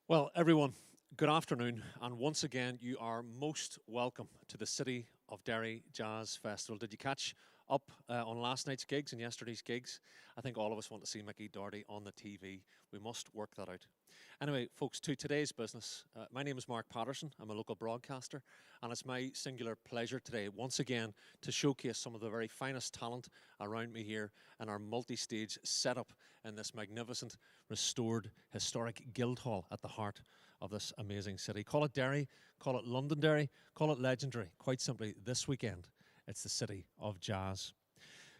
Well, everyone, good afternoon, and once again, you are most welcome to the City of Derry Jazz Festival. Did you catch up on last night's gigs and yesterday's gigs? I think all of us want to see Mickey Doherty on the TV. We must work that out. Anyway, folks, to today's business. My name is Mark Patterson. I'm a local broadcaster, and it's my singular pleasure today, once again, to showcase some of the very finest talent around me here in our multi-stage setup in this magnificent, restored, historic Guildhall at the heart of this amazing city. Call it Derry, call it Londonderry, call it legendary. Quite simply, this weekend, it's the City of Jazz.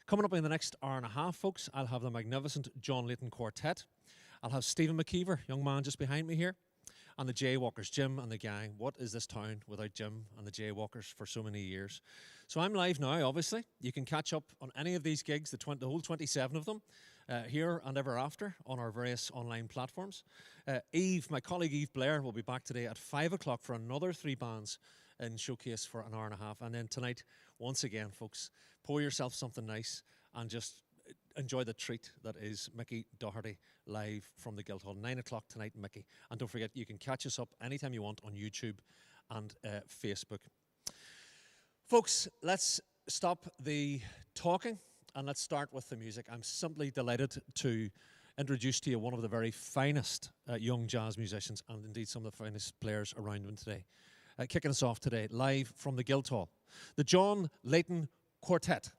Coming up in the next hour and a half, folks, I'll have the magnificent Leighton Quartet. I'll have Stephen McKeever, young man just behind me here, and the Jaywalkers, Jim and the gang. What is this town without Jim and the Jaywalkers for so many years? So I'm live now, obviously. You can catch up on any of these gigs, the whole 27 of them, here and ever after on our various online platforms. Eve, my colleague Eve Blair, will be back today at 5 o'clock for another 3 bands in Showcase for an hour and a half. And then tonight, once again, folks, pour yourself something nice and just enjoy the treat that is Mickey Doherty live from the Guildhall. 9 o'clock tonight, Mickey. And don't forget, you can catch us up anytime you want on YouTube and Facebook. Folks, let's stop the talking and let's start with the music. I'm simply delighted to introduce to you one of the very finest young jazz musicians and indeed some of the finest players around them today. Kicking us off today, live from the Guildhall, the Leighton Quartet.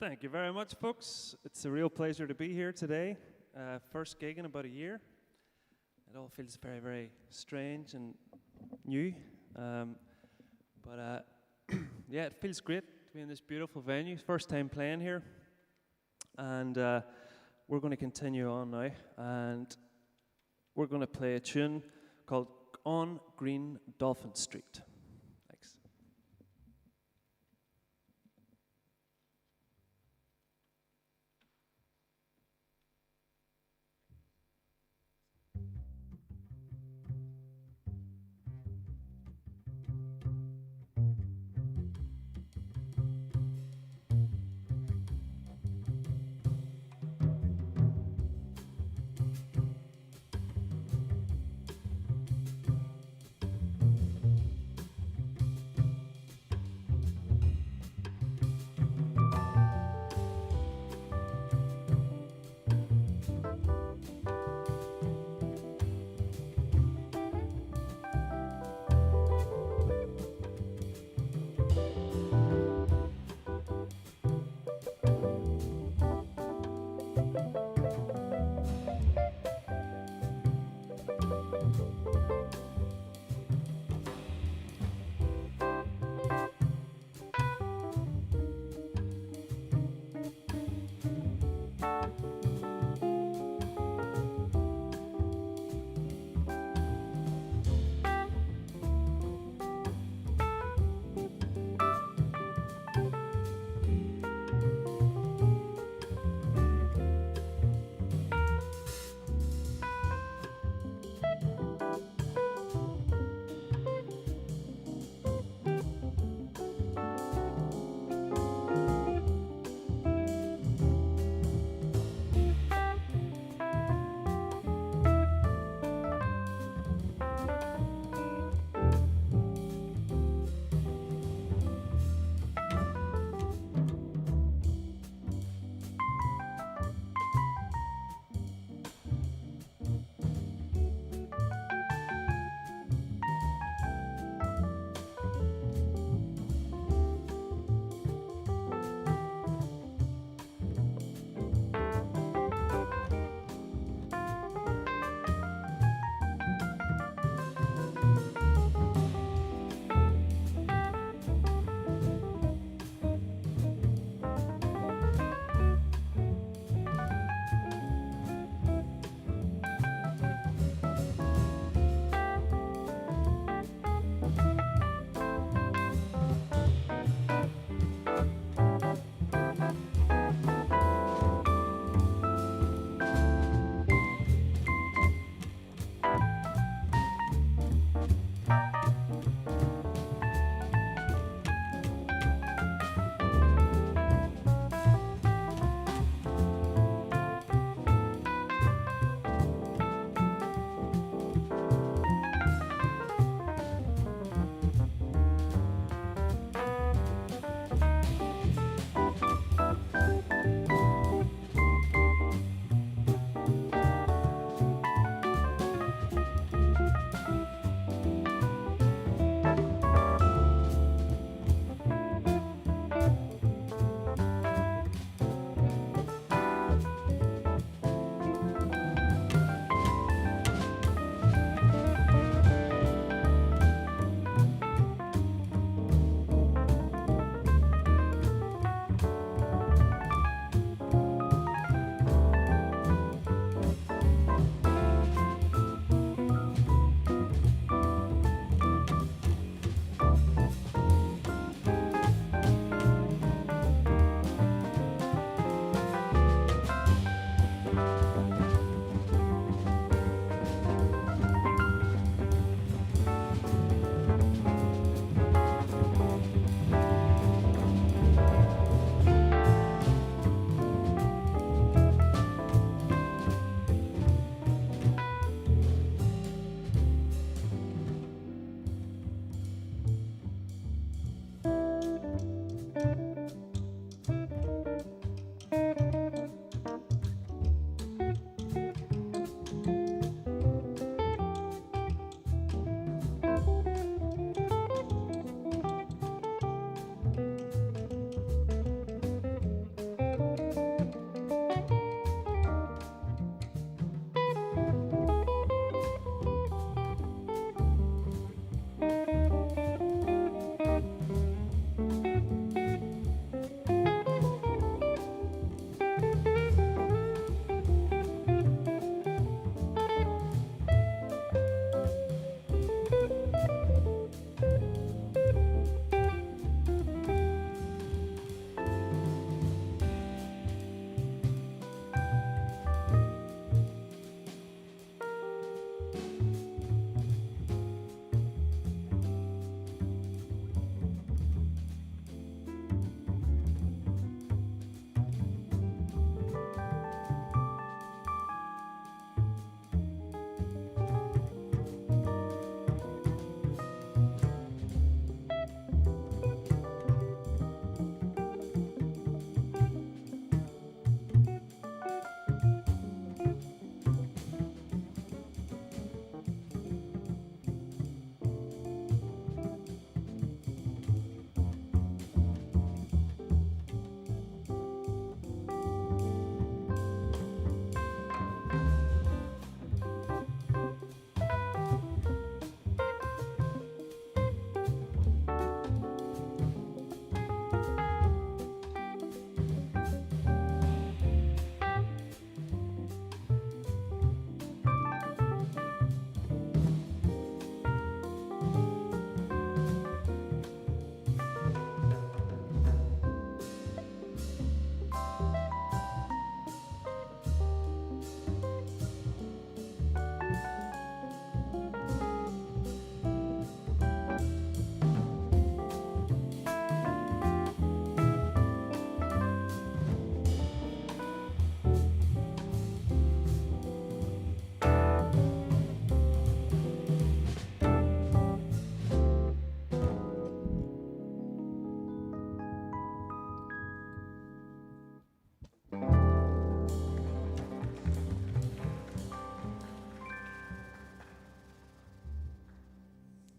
Thank you very much, folks. It's a real pleasure to be here today. First gig in about a year. It all feels very, very strange and new. But yeah, it feels great to be in this beautiful venue. First time playing here. And we're going to continue on now. And we're going to play a tune called On Green Dolphin Street. Thanks.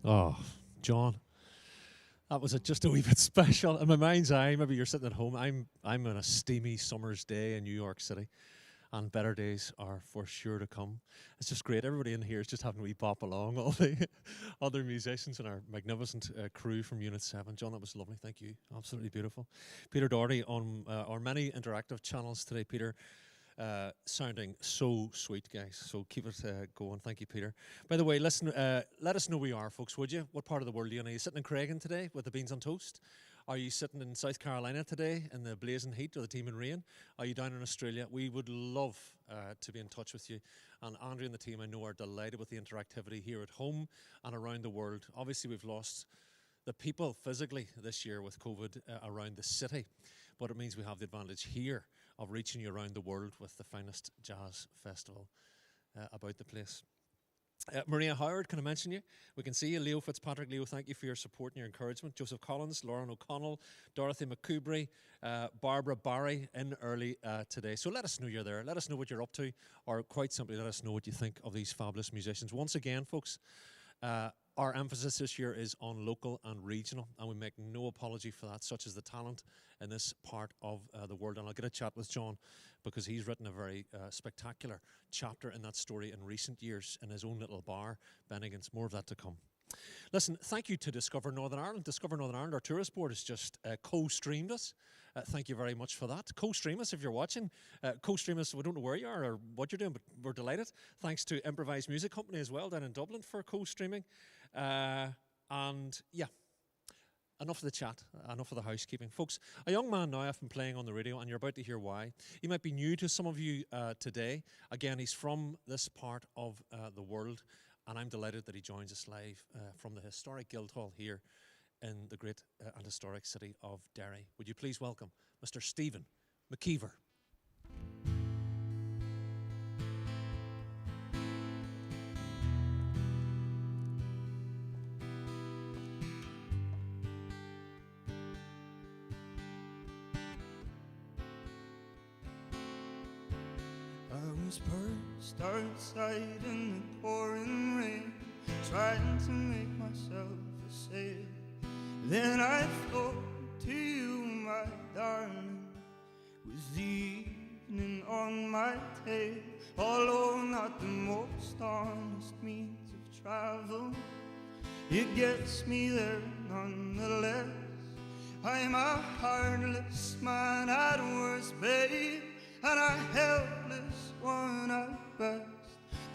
Oh, John, that was just a wee bit special. In my mind's eye, maybe you're sitting at home. I'm on a steamy summer's day in New York City, and better days are for sure to come. It's just great. Everybody in here is just having a wee bop along. All the other musicians and our magnificent crew from Unit 7. John, that was lovely. Thank you. Absolutely beautiful. Peter Doherty on our many interactive channels today. Peter, sounding so sweet, guys. So keep it going. Thank you, Peter. By the way, listen, let us know where you are, folks, would you? What part of the world are you in? Are you sitting in Craigan today with the beans on toast? Are you sitting in South Carolina today in the blazing heat or the team in rain? Are you down in Australia? We would love to be in touch with you. And Andrew and the team, I know, are delighted with the interactivity here at home and around the world. Obviously, we've lost the people physically this year with COVID around the city, but it means we have the advantage here of reaching you around the world with the finest jazz festival about the place. Maria Howard, can I mention you? We can see you. Leo Fitzpatrick. Leo, thank you for your support and your encouragement. Joseph Collins, Lauren O'Connell, Dorothy McKeever, Barbara Barry in early today. So let us know you're there. Let us know what you're up to, or quite simply let us know what you think of these fabulous musicians. Once again, folks, our emphasis this year is on local and regional, and we make no apology for that, such as the talent in this part of the world. And I'll get a chat with John because he's written a very spectacular chapter in that story in recent years in his own little bar, Bennigan's. More of that to come. Listen, thank you to Discover Northern Ireland. Discover Northern Ireland, our tourist board, has just co-streamed us. Thank you very much for that. Co-stream us if you're watching. Co-stream us, we don't know where you are or what you're doing, but we're delighted. Thanks to Improvised Music Company as well down in Dublin for co-streaming. And yeah, enough of the chat, enough of the housekeeping. Folks, a young man now I've been playing on the radio, and you're about to hear why. He might be new to some of you today. Again, he's from this part of the world, and I'm delighted that he joins us live from the historic Guildhall here in the great and historic city of Derry. Would you please welcome Mr. Stephen McKeever. I was perched outside in the pouring rain, trying to make myself a sail. Then I float to you, my darling, with the evening on my tail. Although not the most honest means of travel, it gets me there nonetheless. I'm a heartless man at worst, babe, and a helpless one at best.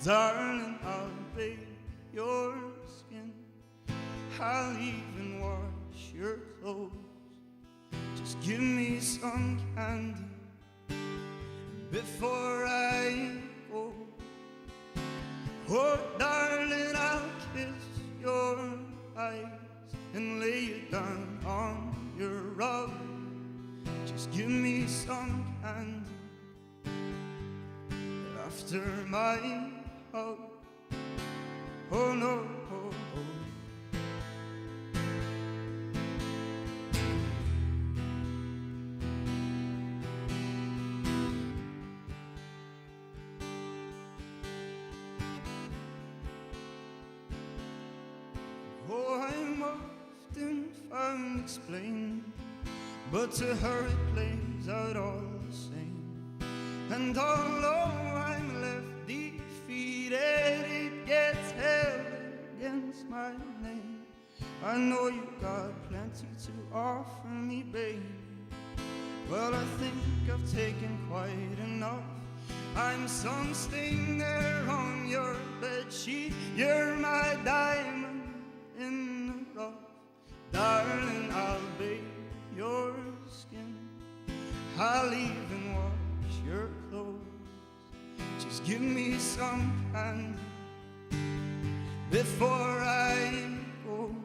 Darling, I'll bathe your skin, I'll even wash your clothes. Just give me some candy before I go. Oh, darling, I'll kiss your eyes and lay you down on your rug. Just give me some candy after my hug. Oh no, oh, oh. Oh, I'm often found explaining, but to her it plays out all the same. And although I'm left defeated, it gets held against my name. I know you got plenty to offer me, baby. Well, I think I've taken quite enough. I'm some stain there on your bedsheet. You're my diamond in the rough. Darling, I'll bathe your skin, I'll even wash your clothes. Just give me some candy before I go.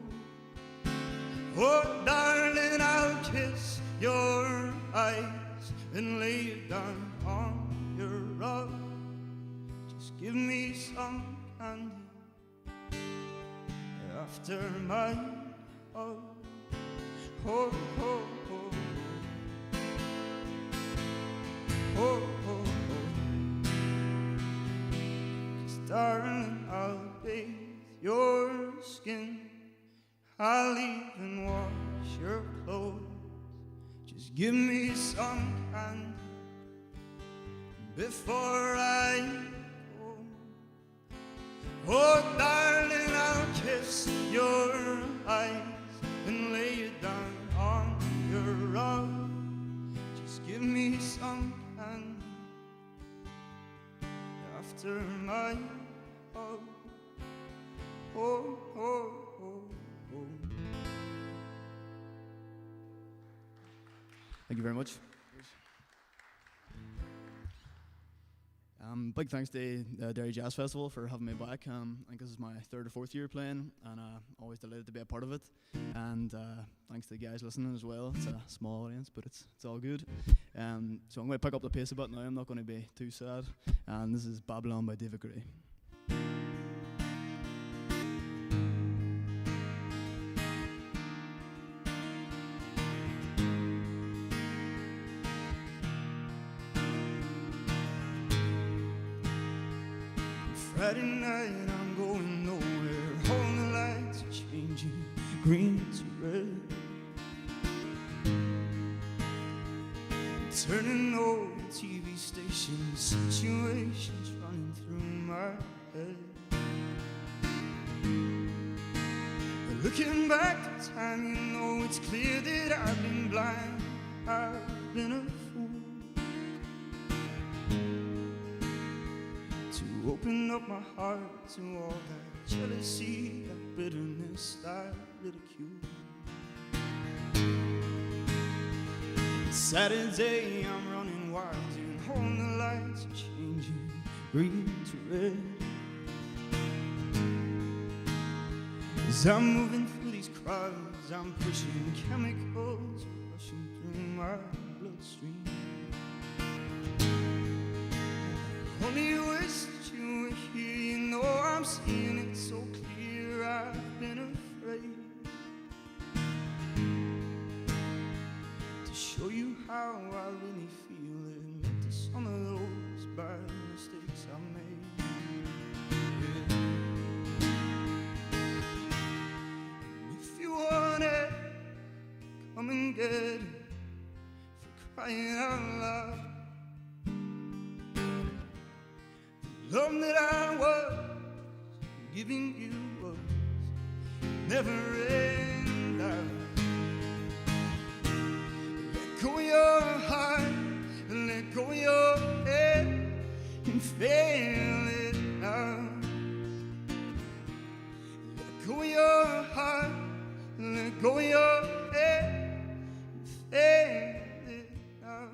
Oh, darling, I'll kiss your eyes and lay you down on your rug. Just give me some candy after my hug. Oh, oh, oh, oh, oh, oh. 'Cause darling, I'll bathe your skin, I'll even wash your clothes. Just give me some candy before I go. Oh, darling, I'll kiss your eyes and lay you down on your rug. Just give me some candy after my hug. Oh, oh, oh, oh. Thank you very much. Big thanks to the Derry Jazz Festival for having me back. I think this is my 3rd or 4th year playing, and always delighted to be a part of it. And thanks to the guys listening as well. It's a small audience, but it's all good. So I'm going to pick up the pace a bit now. I'm not going to be too sad. And this is Babylon by David Gray. Friday night, I'm going nowhere. All the lights are changing, green to red. Turning over TV stations, situations running through my head. Looking back to time, you know it's clear that I've been blind. I've been a fool to open up my heart to all that jealousy, that bitterness, that ridicule. Saturday, I'm running wild and all the lights are changing, green to red. As I'm moving through these crowds, I'm pushing chemicals rushing through my bloodstream. Only wish that you were here, you know I'm seeing it so clear. I've been afraid to show you how I really feel. Admit to some of those bad mistakes I made. Yeah. If you want it, come and get it, for crying out loud. The love that I was giving you was never end out. Let go of your heart, let go of your head, and fail it now. Let go of your heart, let go of your head, and fail it now.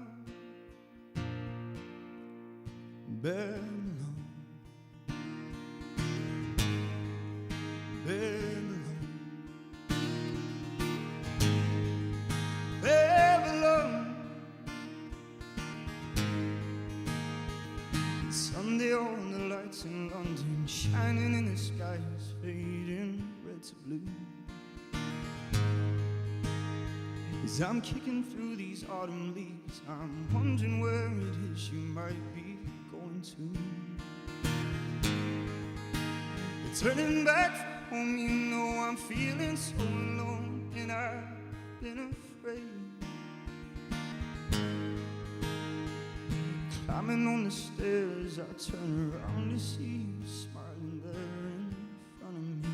Babylon, Babylon, Babylon. Sunday, all the lights in London shining in the skies, fading red to blue. As I'm kicking through these autumn leaves, I'm wondering where it is you might be going to. Turning back home, you know I'm feeling so alone, and I've been afraid. Climbing on the stairs, I turn around to see you smiling there in front of me.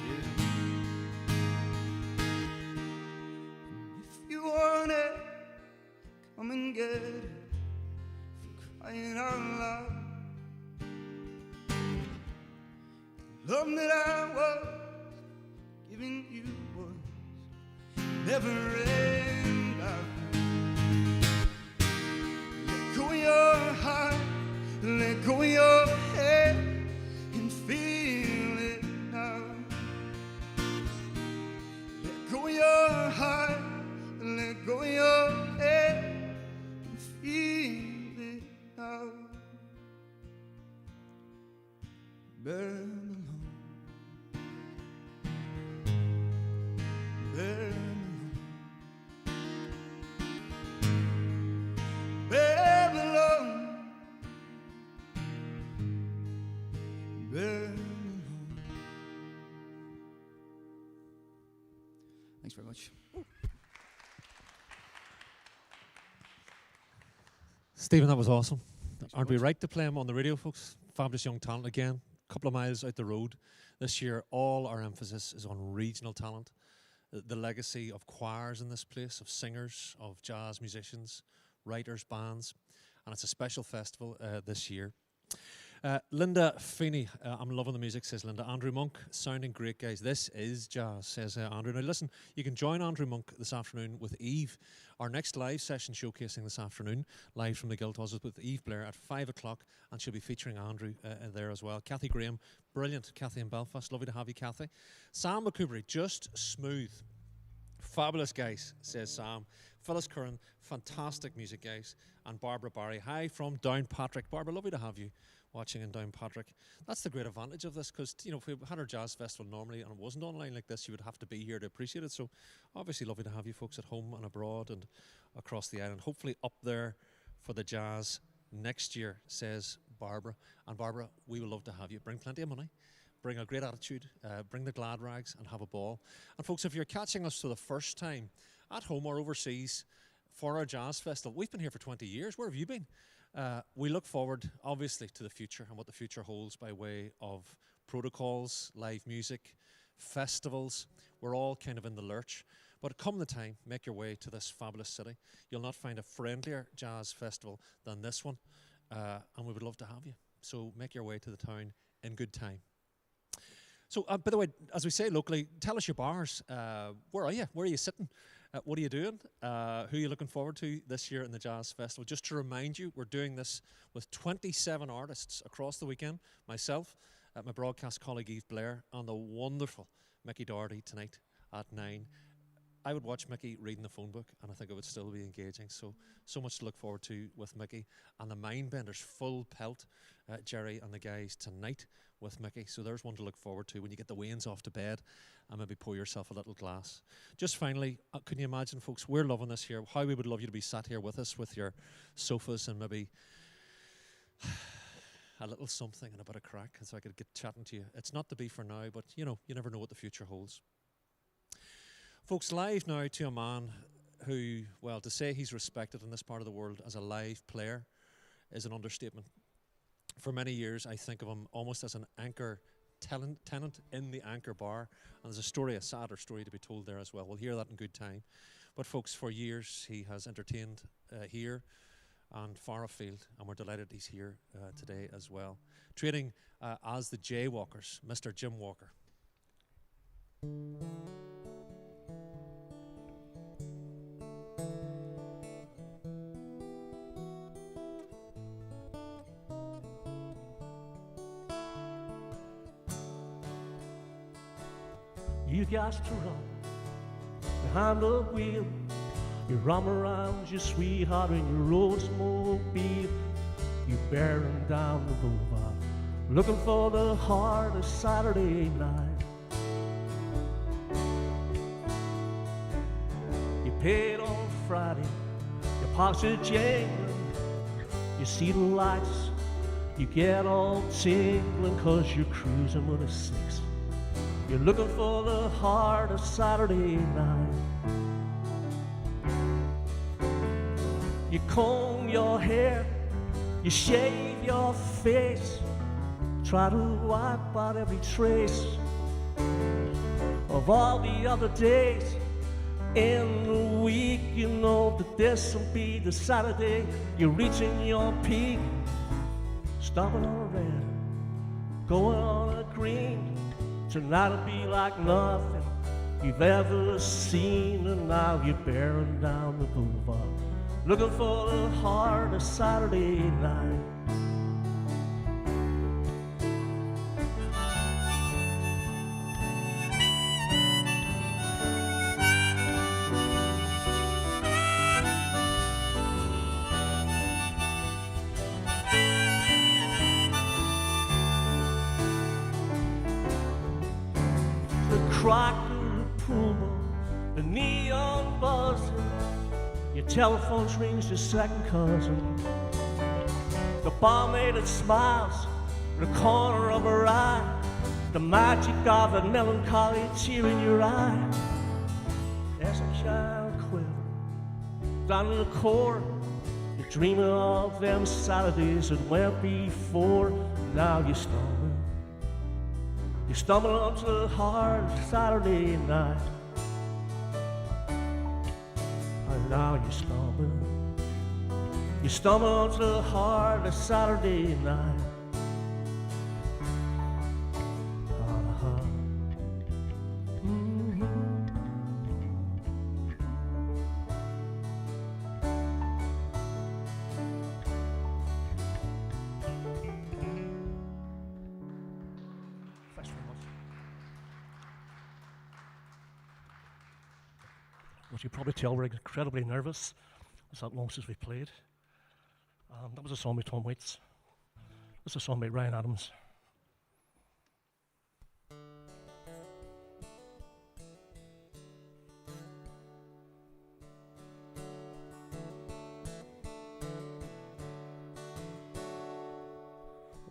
Yeah. If you want it, come and get it, for crying out loud. Love that I was giving you was never end out. Let go of your heart, let go of your head, and feel it now. Let go of your heart, let go of your head, and feel it now. Babylon, Babylon, Babylon. very much. Stephen, that was awesome. Thanks very Aren't we much. right to play him on the radio, folks? Fabulous young talent again. A couple of miles out the road. This year, all our emphasis is on regional talent. The legacy of choirs in this place, of singers, of jazz musicians, writers, bands. And it's a special festival this year. Linda Feeney, I'm loving the music, says Linda. Andrew Monk, sounding great, guys. This is jazz, says Andrew. Now listen, you can join Andrew Monk this afternoon with Eve. Our next live session showcasing this afternoon, live from the Guildhall, is with Eve Blair at 5 o'clock, and she'll be featuring Andrew there as well. Kathy Graham, brilliant. Kathy in Belfast, lovely to have you, Kathy. Sam McKeever, just smooth. Fabulous guys, says Sam. Phyllis Curran, fantastic music guys. And Barbara Barry, hi from Downpatrick. Barbara, lovely to have you watching in Downpatrick. That's the great advantage of this, because you know, if we had our jazz festival normally and it wasn't online like this, you would have to be here to appreciate it. So obviously lovely to have you folks at home and abroad and across the island. Hopefully up there for the jazz next year, says Barbara. And Barbara, we would love to have you. Bring plenty of money. Bring a great attitude, bring the glad rags and have a ball. And folks, if you're catching us for the first time at home or overseas for our jazz festival, we've been here for 20 years. Where have you been? We look forward, obviously, to the future and what the future holds by way of protocols, live music, festivals. We're all kind of in the lurch. But come the time, make your way to this fabulous city. You'll not find a friendlier jazz festival than this one. And we would love to have you. So make your way to the town in good time. So, by the way, as we say locally, tell us your bars. Where are you? Where are you sitting? What are you doing? Who are you looking forward to this year in the Jazz Festival? Just to remind you, we're doing this with 27 artists across the weekend. Myself, my broadcast colleague Eve Blair, and the wonderful Mickey Doherty tonight at 9. I would watch Mickey reading the phone book, and I think it would still be engaging. So much to look forward to with Mickey. And the Mindbenders, full pelt, Jerry and the guys tonight with Mickey. So there's one to look forward to when you get the wains off to bed and maybe pour yourself a little glass. Just finally, can you imagine, folks, we're loving this here. How we would love you to be sat here with us with your sofas and maybe a little something and a bit of crack, so I could get chatting to you. It's not to be for now, but you know, you never know what the future holds. Folks, live now to a man who, well, to say he's respected in this part of the world as a live player is an understatement. For many years, I think of him almost as an anchor tenant in the Anchor Bar. And there's a story, a sadder story to be told there as well. We'll hear that in good time. But folks, for years, he has entertained here and far afield, and we're delighted he's here today as well. Trading as the Jaywalkers, Mr. Jim Walker. You got to run behind the wheel. You run around your sweetheart in your Oldsmobile. You bearing down the boulevard, looking for the heart of Saturday night. You paid on Friday, your pockets are jangling. You see the lights, you get all tingling, 'cause you're cruising with a 6. You're looking for the heart of Saturday night. You comb your hair, you shave your face, try to wipe out every trace of all the other days in the week. You know that this will be the Saturday you're reaching your peak. Stopping on a red, going on a green. Tonight'll be like nothing you've ever seen. And now you're bearing down the boulevard, looking for the heart of Saturday night. Crocker, Puma, the neon buzzing, your telephone rings your second cousin. The barmaid that smiles in the corner of her eye, the magic of that melancholy tear in your eye. as a child quiver down in the core. You're dreaming of them Saturdays that went before. Now you're stumbling onto a hard Saturday night. And now you're stumbling onto a hard Saturday night. As you probably tell, we're incredibly nervous. It's that long since we played. That was a song by Tom Waits. This is a song by Ryan Adams.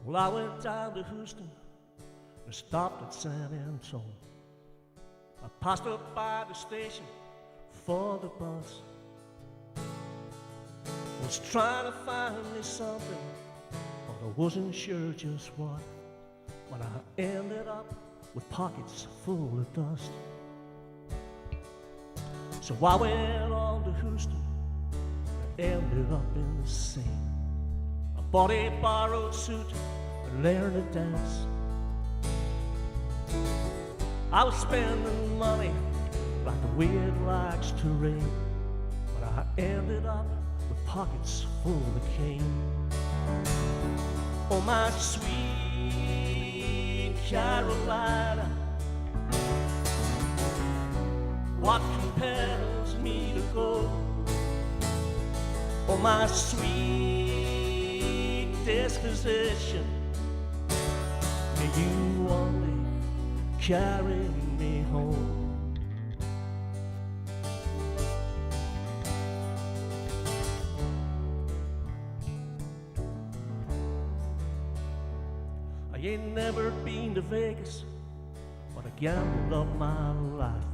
Well, I went down to Houston and stopped at San Antonio. I passed up by the station for the bus. Was trying to find me something, but I wasn't sure just what. When I ended up with pockets full of dust. So I went on to Houston and ended up in the same. I bought a borrowed suit and learned to dance. I was spending money like the wind likes to rain, but I ended up with pockets full of cane. Oh, my sweet Carolina, what compels me to go? Oh, my sweet disposition, may you only carry me home. I ain't never been to Vegas, but I gambled up my life.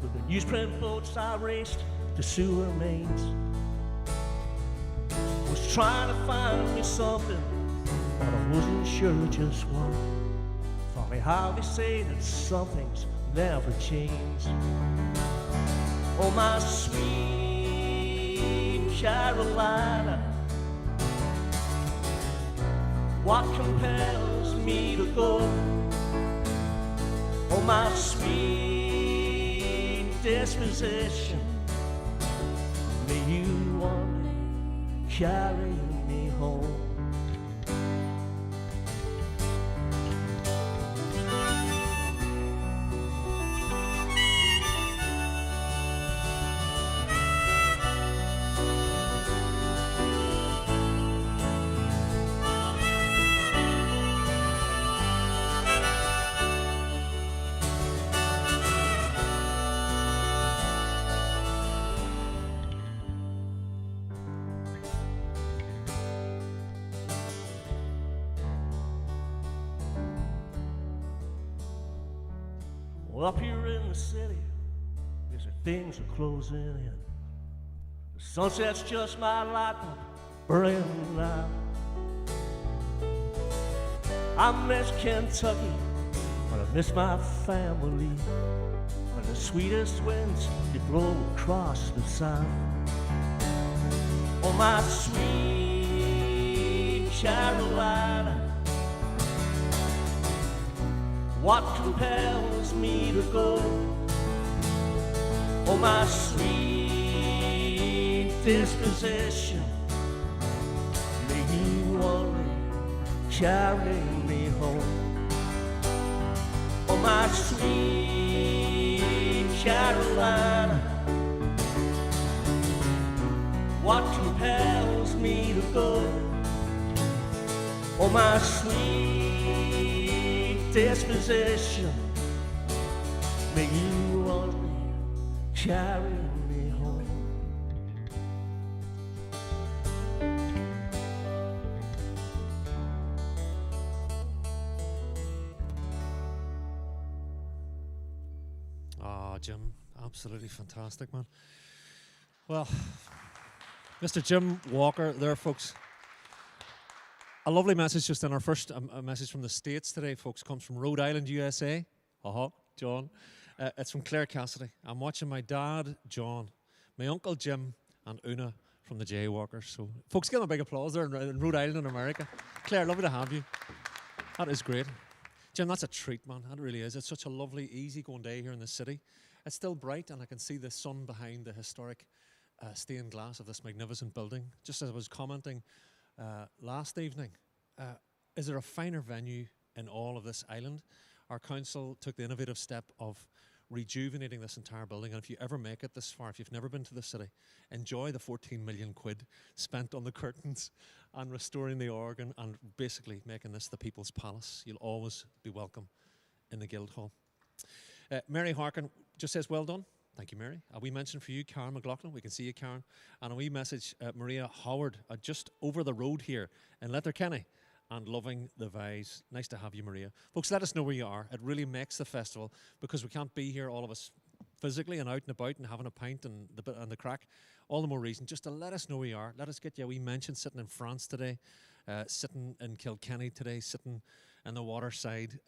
With the newsprint boats I raced to sewer mains. Was trying to find me something, but I wasn't sure just what. Funny how they say that some things never change. Oh, my sweet Carolina, what compels me to go? Oh, my sweet disposition, may you only carry me home. Well, up here in the city, there's things are closing in. The sunset's just my light up burning out. I miss Kentucky, but I miss my family. And the sweetest winds, they blow across the south. Oh, my sweet Carolina, what compels me to go? Oh, my sweet disposition, may you only carry me home. Oh, my sweet Carolina, what compels me to go? Oh, my sweet disposition, may you only carry me home. Jim, absolutely fantastic, man. Well, Mr. Jim Walker there, folks. A lovely message just in our first a message from the States today, folks, comes from Rhode Island, USA. John. It's from Claire Cassidy. I'm watching my dad, John, my uncle Jim, and Una from the Jaywalkers. So, folks, give them a big applause there in Rhode Island in America. Claire, lovely to have you. That is great. Jim, that's a treat, man. That really is. It's such a lovely, easy-going day here in the city. It's still bright, and I can see the sun behind the historic stained glass of this magnificent building. Just as I was commenting last evening, is there a finer venue in all of this island? Our council took the innovative step of rejuvenating this entire building, and if you ever make it this far, if you've never been to the city, enjoy the 14 million quid spent on the curtains and restoring the organ and basically making this the People's Palace. You'll always be welcome in the Guildhall. Mary Harkin just says, well done. Thank you, Mary. A wee mention for you, Karen McLaughlin. We can see you, Karen. And a wee message, Maria Howard, just over the road here in Letterkenny, and loving the vibes. Nice to have you, Maria. Folks, let us know where you are. It really makes the festival, because we can't be here, all of us, physically and out and about and having a pint and the crack. All the more reason just to let us know where you are. Let us get you a wee mention sitting in France today, sitting in Kilkenny today, sitting in the waterside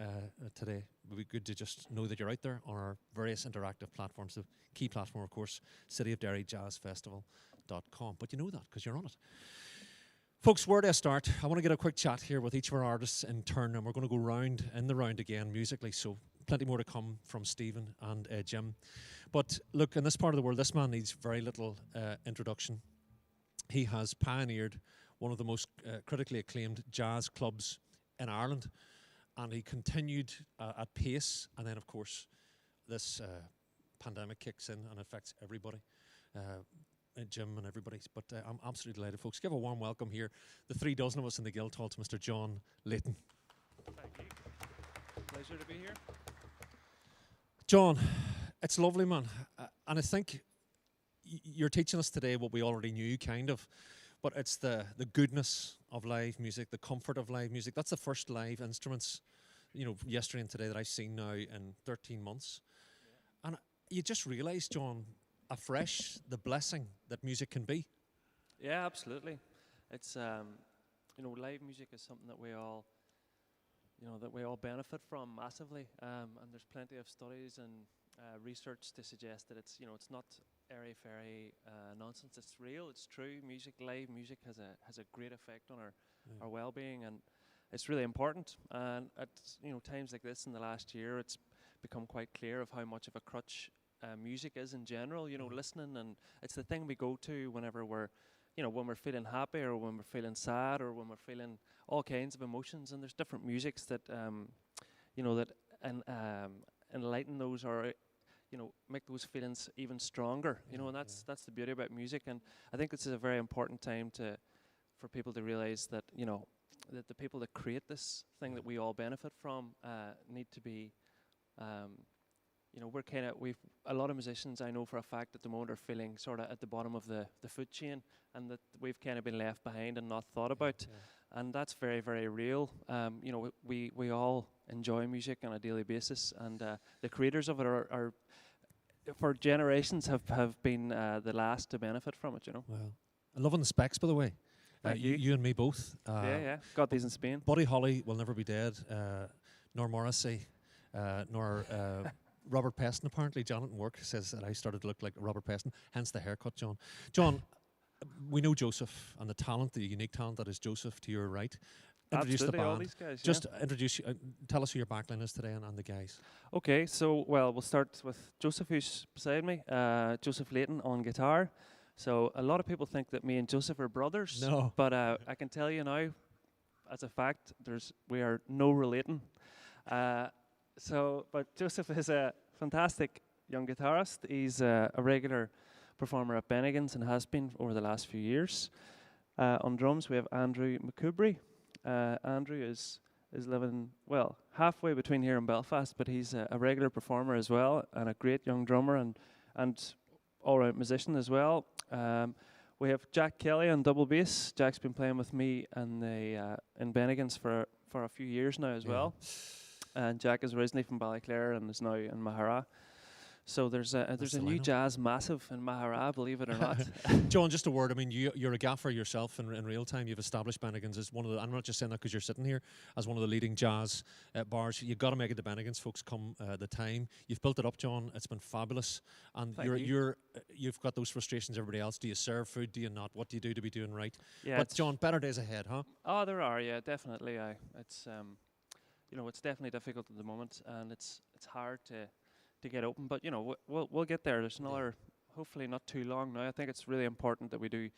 today. It would be good to just know that you're out there on our various interactive platforms. The key platform, of course, City of Derry Jazz Festival.com. But you know that because you're on it. Folks, where do I start? I want to get a quick chat here with each of our artists in turn, and we're going to go round in the round again musically, so plenty more to come from Stephen and Jim. But look, in this part of the world, this man needs very little introduction. He has pioneered one of the most critically acclaimed jazz clubs in Ireland, and he continued at pace, and then of course this pandemic kicks in and affects everybody. Jim and everybody, but I'm absolutely delighted, folks. Give a warm welcome here, the 3 dozen of us in the Guildhall, to Mr. John Leighton. Thank you. Pleasure to be here. John, it's lovely, man. And I think you're teaching us today what we already knew, kind of, but it's the goodness of live music, the comfort of live music. That's the first live instruments, yesterday and today that I've seen now in 13 months. Yeah. And you just realise, John, afresh the blessing that music can be. Yeah, absolutely. It's live music is something that we all benefit from massively, and there's plenty of studies and research to suggest that it's not airy-fairy nonsense. It's real. It's true. Live music has a great effect on our well-being, and it's really important. And at times like this in the last year, it's become quite clear of how much of a crutch music is in general, listening, and it's the thing we go to whenever we're, when we're feeling happy or when we're feeling sad or when we're feeling all kinds of emotions, and there's different musics that, enlighten those or, make those feelings even stronger, and that's the beauty about music. And I think this is a very important time for people to realize that, that the people that create this thing that we all benefit from need to be, we've a lot of musicians I know for a fact at the moment are feeling sort of at the bottom of the food chain, and that we've kind of been left behind and not thought about, and that's very, very real. We all enjoy music on a daily basis, and the creators of it are for generations have been the last to benefit from it. Well, I'm loving the specs, by the way. You and me both. Got these in Spain. Buddy Holly will never be dead, nor Morrissey, nor Robert Peston. Apparently, Jonathan Work says that I started to look like Robert Peston, hence the haircut, John. John, we know Joseph and the talent, the unique talent that is Joseph to your right. Introduce the band. All these guys, just introduce you. Tell us who your backline is today and the guys. Okay, so we'll start with Joseph, who's beside me. Joseph Leighton on guitar. So a lot of people think that me and Joseph are brothers. No, but I can tell you now, as a fact, we are no relating. But Joseph is a fantastic young guitarist. He's a regular performer at Bennigan's and has been over the last few years. On drums, we have Andrew McKeever. Andrew is living, halfway between here and Belfast, but he's a regular performer as well, and a great young drummer and all-round musician as well. We have Jack Kelly on double bass. Jack's been playing with me in Bennigan's for a few years now as well. And Jack is originally from Ballyclare and is now in Mahara. So there's a That's a the new lineup. jazz massive in Mahara, believe it or not. John, just a word. I mean, you're a gaffer yourself in real time. You've established Bennigan's as one of the. I'm not just saying that because you're sitting here as one of the leading jazz bars. You've got to make it to Bennigan's, folks. Come the time you've built it up, John. It's been fabulous, and Thank you. you've got those frustrations. Everybody else. Do you serve food? Do you not? What do you do to be doing right? Yeah, But it's- John, better days ahead, huh? Oh, there are, yeah, definitely. It's it's definitely difficult at the moment, and it's hard to get open. But we'll get there. There's another, hopefully not too long now. I think it's really important that we do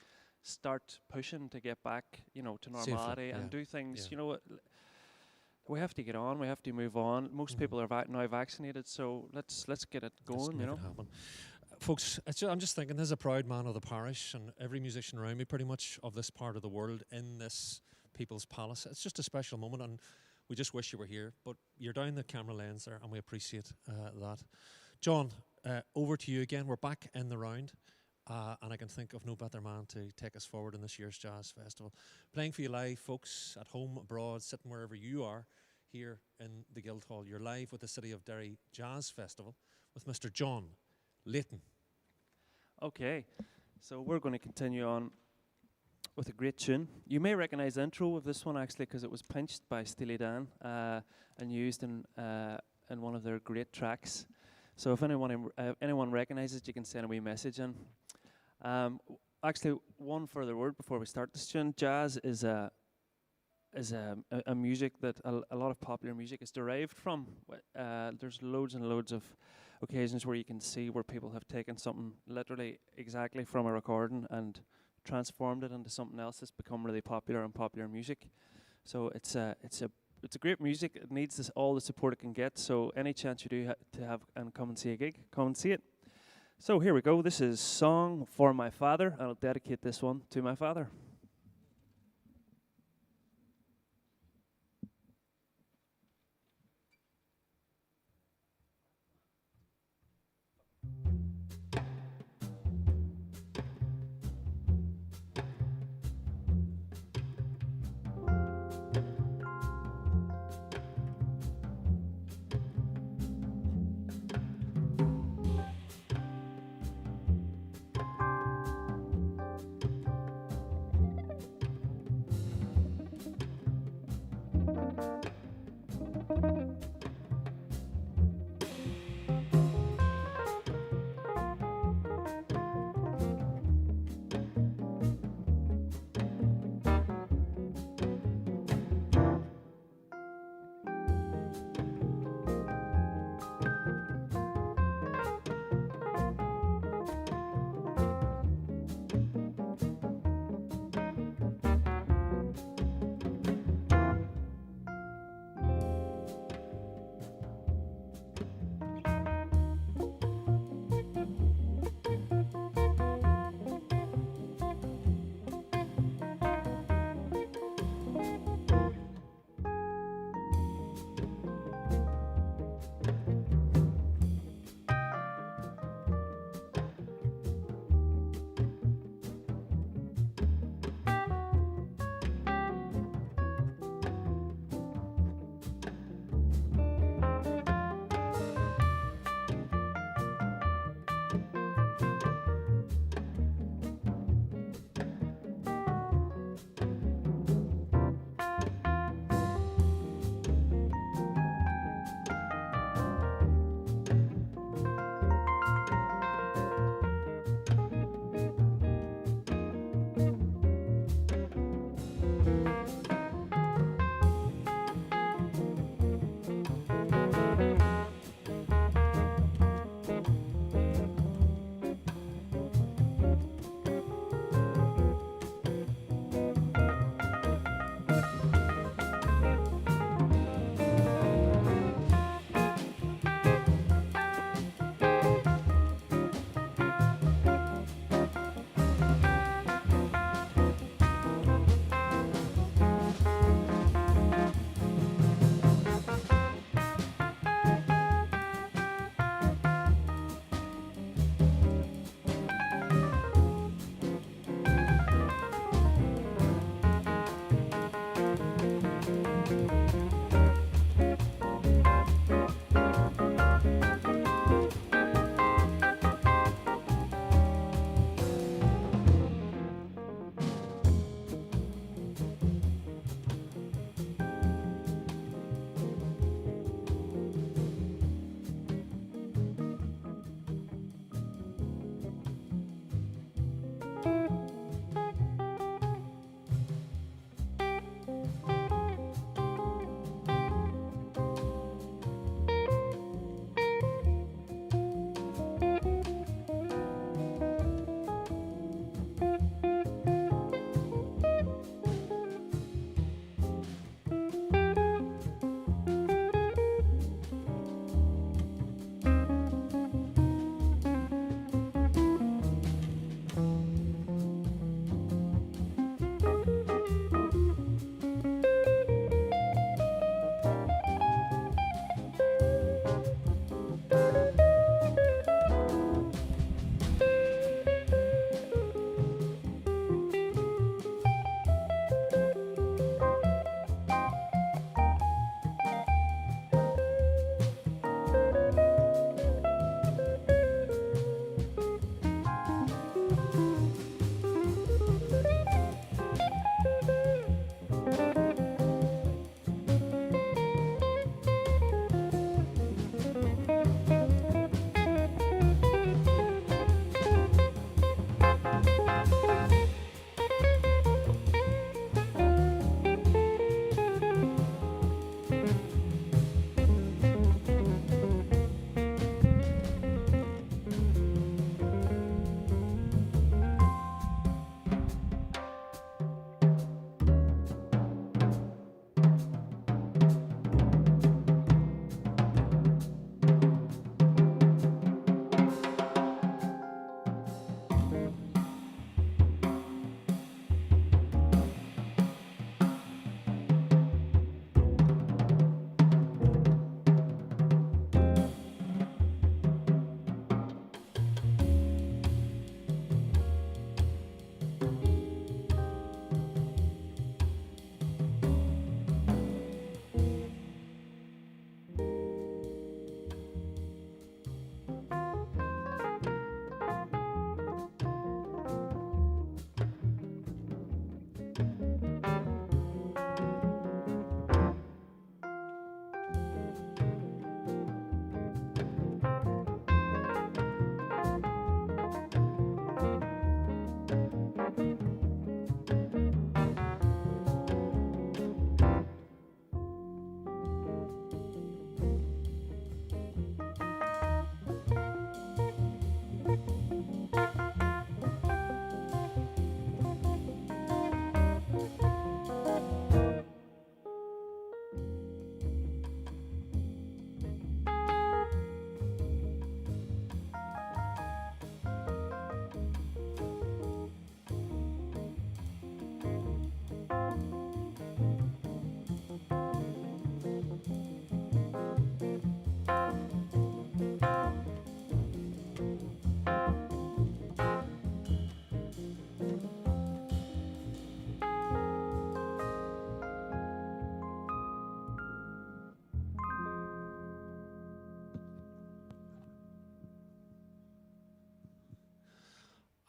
start pushing to get back, to Safely, normality yeah. and do things. Yeah. We have to get on. We have to move on. Most people are now vaccinated, so let's get it Let's going. make it happen. Folks, I'm just thinking, there's a proud man of the parish, and every musician around me, pretty much, of this part of the world, in this People's Palace. It's just a special moment, and we just wish you were here. But you're down the camera lens there, and we appreciate that. John, over to you again. We're back in the round, and I can think of no better man to take us forward in this year's Jazz Festival. Playing for you live, folks, at home, abroad, sitting wherever you are, here in the Guildhall. You're live with the City of Derry Jazz Festival with Mr. John Leighton. Okay, so we're going to continue on with a great tune. You may recognize the intro of this one actually because it was pinched by Steely Dan and used in one of their great tracks. So if anyone recognizes it, you can send a wee message in. Actually, one further word before we start this tune. Jazz is a music that a lot of popular music is derived from. There's loads and loads of occasions where you can see where people have taken something literally exactly from a recording and transformed it into something else that's become really popular and popular music. So it's a great music. It needs all the support it can get. So any chance you do to have and come and see a gig, come and see it. So here we go. This is Song for My Father, and I'll dedicate this one to my father.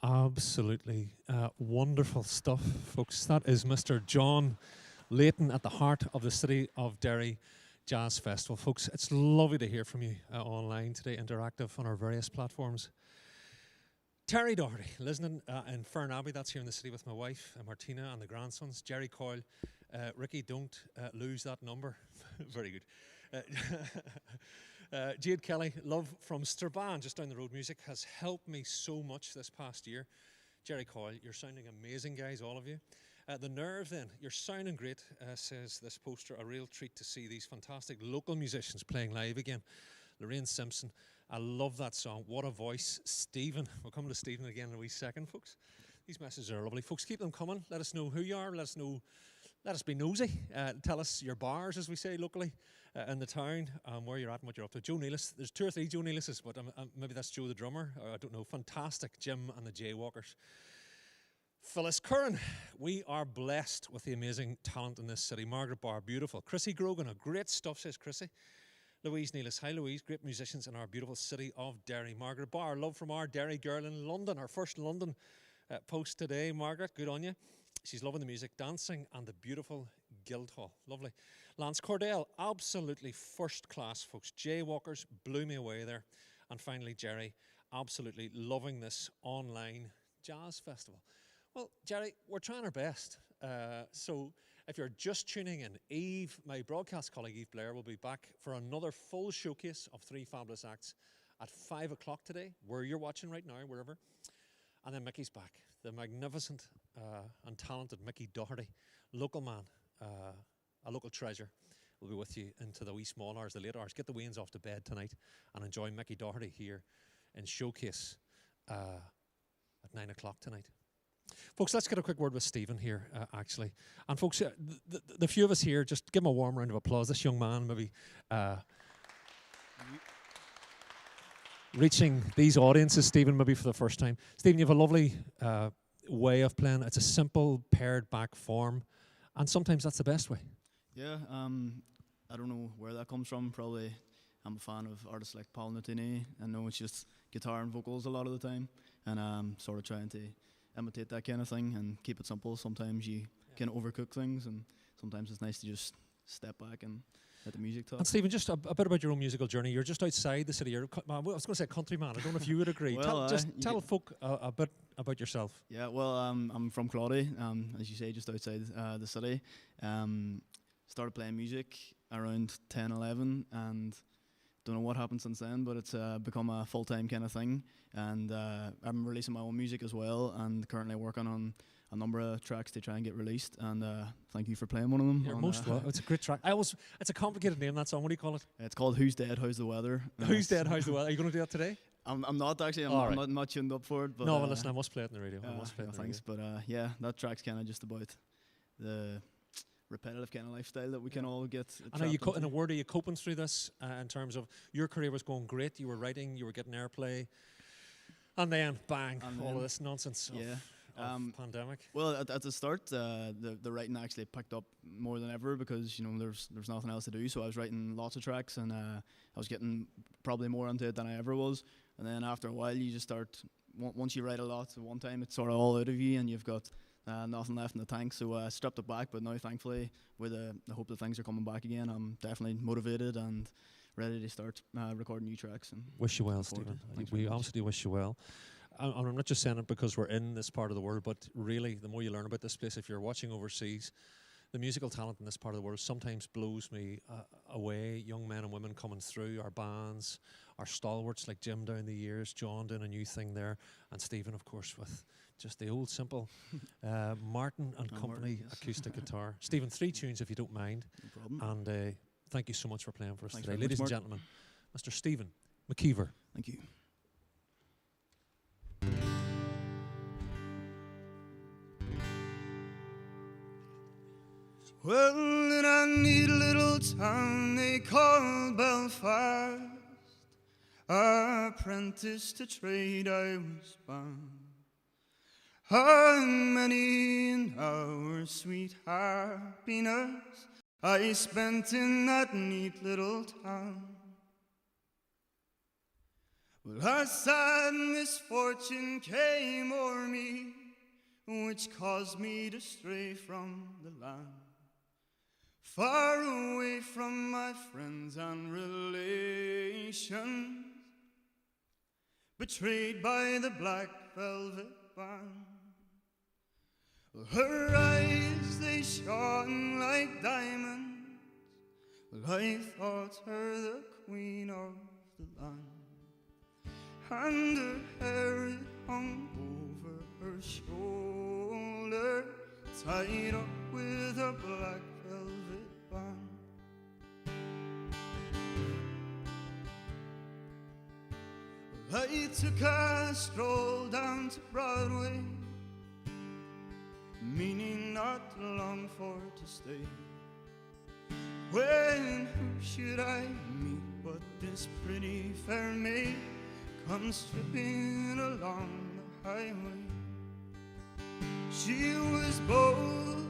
Absolutely wonderful stuff, folks. That is Mr. John Leighton at the heart of the City of Derry Jazz Festival. Folks, it's lovely to hear from you online today, interactive on our various platforms. Terry Doherty, listening in Fern Abbey, that's here in the city with my wife, Martina, and the grandsons. Jerry Coyle, Ricky, don't lose that number. Very good. Jade Kelly, love from Strabane, just down the road. Music has helped me so much this past year. Jerry Coyle, you're sounding amazing, guys, all of you. The Nerve, then, you're sounding great, says this poster. A real treat to see these fantastic local musicians playing live again. Lorraine Simpson, I love that song. What a voice. Stephen, we'll come to Stephen again in a wee second, folks. These messages are lovely. Folks, keep them coming. Let us know who you are. Let us be nosy. Tell us your bars, as we say locally, in the town, where you're at and what you're up to. Joe Nealis, there's 2 or 3 Joe Nealises, but maybe that's Joe the drummer, or I don't know. Fantastic. Jim and the Jaywalkers. Phyllis Curran, we are blessed with the amazing talent in this city. Margaret Barr, beautiful. Chrissy Grogan, great stuff, says Chrissy. Louise Nealis, hi Louise, great musicians in our beautiful city of Derry. Margaret Barr, love from our Derry girl in London, our first London post today. Margaret, good on you. She's loving the music, dancing, and the beautiful Guildhall. Lovely. Lance Cordell, absolutely first class, folks. Jaywalkers blew me away there. And finally, Jerry, absolutely loving this online jazz festival. Well, Jerry, we're trying our best. So if you're just tuning in, Eve, my broadcast colleague Eve Blair, will be back for another full showcase of 3 fabulous acts at 5 o'clock today, where you're watching right now, wherever. And then Mickey's back, the magnificent and talented Mickey Doherty, local man, a local treasure, will be with you into the wee small hours, the late hours. Get the weans off to bed tonight and enjoy Mickey Doherty here in Showcase at 9 o'clock tonight. Folks, let's get a quick word with Stephen here, actually. And folks, the few of us here, just give him a warm round of applause. This young man maybe reaching these audiences, Stephen, maybe for the first time. Stephen, you have a lovely way of playing. It's a simple, pared back form, and sometimes that's the best way. Yeah, I don't know where that comes from. Probably I'm a fan of artists like Paul Nutini. I know it's just guitar and vocals a lot of the time, and I'm sort of trying to imitate that kind of thing and keep it simple. Sometimes you can overcook things, and sometimes it's nice to just step back and let the music talk. And Stephen, just a bit about your own musical journey. You're just outside the city. You're, I was going to say countryman. I don't know if you would agree. Well, tell folk a bit about yourself. Yeah, well, I'm from Claudy, as you say, just outside the city. Started playing music around 10, 11, and don't know what happened since then, but it's become a full-time kind of thing. And I'm releasing my own music as well, and currently working on a number of tracks to try and get released. And thank you for playing one of them. You're most welcome. It's a great track. It's a complicated name, that song. What do you call it? It's called Who's Dead, How's the Weather? Who's Dead, How's the Weather? Are you going to do that today? I'm not actually. I'm not tuned up for it. But no, well, listen, I must play it in the radio. I must play it in the thanks, radio. But yeah, that track's kind of just about the repetitive kind of lifestyle that we can all get. And are you in a word, are you coping through this in terms of your career was going great? You were writing, you were getting airplay, and then bang, all of this nonsense. Of pandemic. Well, at the start, the writing actually picked up more than ever because there's nothing else to do. So I was writing lots of tracks, and I was getting probably more into it than I ever was. And then after a while, you just start. Once you write a lot at one time, it's sort of all out of you, and you've got nothing left in the tank. So I stripped it back. But now, thankfully, with the hope that things are coming back again, I'm definitely motivated and ready to start recording new tracks. And wish you well, Stephen. We absolutely wish you well. And I'm not just saying it because we're in this part of the world, but really, the more you learn about this place, if you're watching overseas, the musical talent in this part of the world sometimes blows me away. Young men and women coming through, our bands, our stalwarts like Jim down the years, John doing a new thing there, and Stephen, of course, with just the old simple Martin and Company acoustic guitar. Stephen, 3 tunes if you don't mind. No problem. And thank you so much for playing for us Thanks today. very Ladies much, and Mark. gentlemen, Mr. Stephen McKeever. Thank you. Well, in a neat little town they call Belfast, apprentice to trade I was bound. How many an hour sweet happiness I spent in that neat little town. Well, a sad misfortune came o'er me, which caused me to stray from the land, far away from my friends and relations, betrayed by the black velvet band. Her eyes, they shone like diamonds. Well, I thought her the queen of the land, and her hair it hung over her shoulder, tied up with a black velvet band. Well, I took a stroll down to Broadway, meaning not long for to stay. When who should I meet but this pretty fair maid comes tripping along the highway. She was both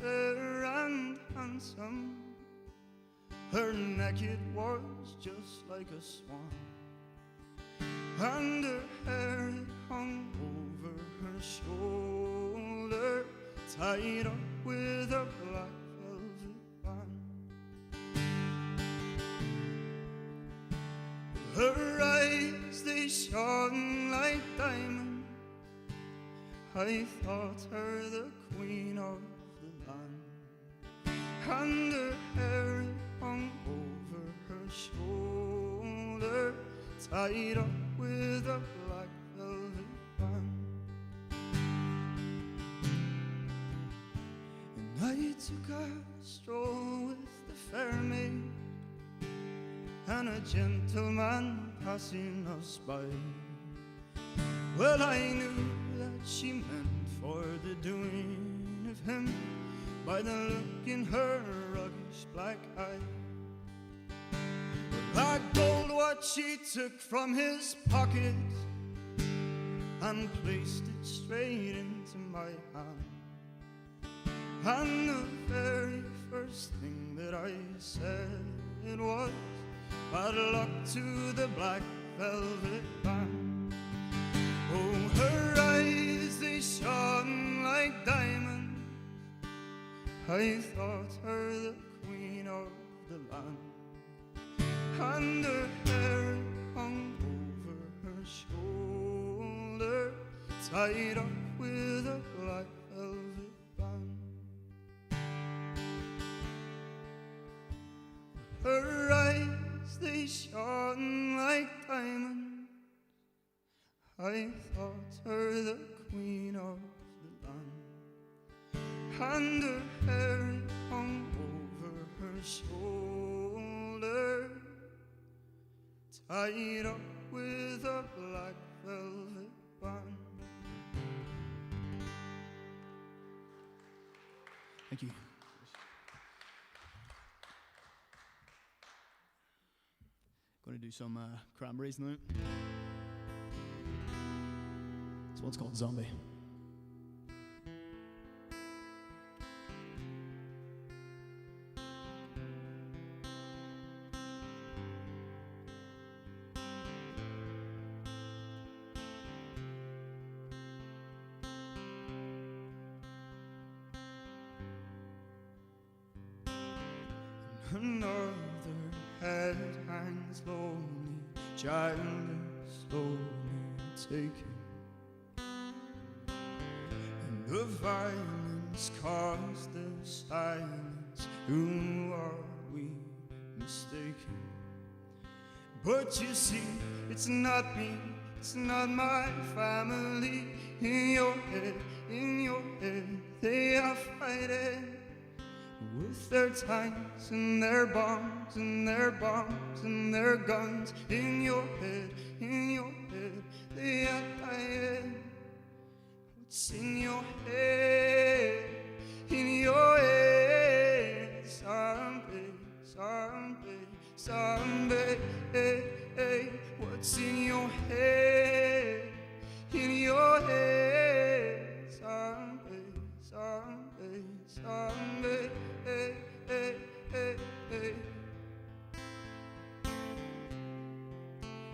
fair and handsome. Her neck it was just like a swan, and her hair it hung over her shoulder, tied up with a black velvet band. Her eyes, they shone like diamonds. I thought her the queen of the land, and her hair it hung over her shoulder, tied up with a black velvet band. And I took a stroll with the fair maid, and a gentleman passing us by. Well, I knew that she meant for the doing of him by the look in her roguish black eye. That gold watch she took from his pocket and placed it straight into my hand. And the very first thing that I said was, bad luck to the black velvet band. Oh, her eyes, they shone like diamonds. I thought her the queen of the land, and her hair hung over her shoulder, tied up with a black velvet band. Her eyes, they shone like diamonds. I thought her the queen of the land, and her hair it hung over her shoulder, tied up with a black velvet band. Thank you. Going to do some cranberries now. This one's called Zombie. Another head hangs lonely, childless, slowly taken, and the violence caused the silence. Who are we mistaken? But you see, it's not me, it's not my family. In your head, they are fighting with their tanks and their bombs and their bombs and their guns. In your head, they are dying. What's in your head? In your head, zombie, zombie, zombie. Hey, hey. What's in your head? In your head, zombie, zombie, zombie. Hey, hey, hey, hey.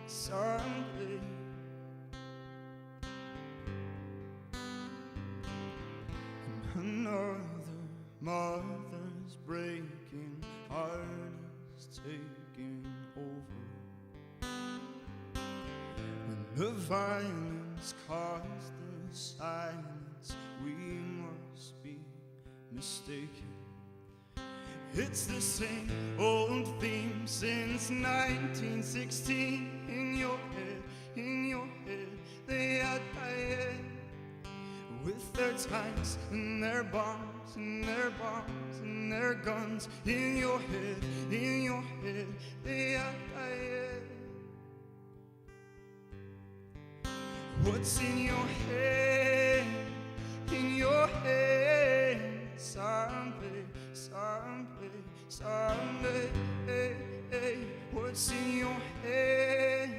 Zombie. someday. And another mother's breaking heart is taking over. When the violence caused the silence, we must be mistaken. It's the same old theme since 1916. In your head, they are dying with their tanks and their bombs and their bombs and their guns. In your head, they are dying. What's in your head? In your head, someday, someday, someday. Hey, hey. What's in your head?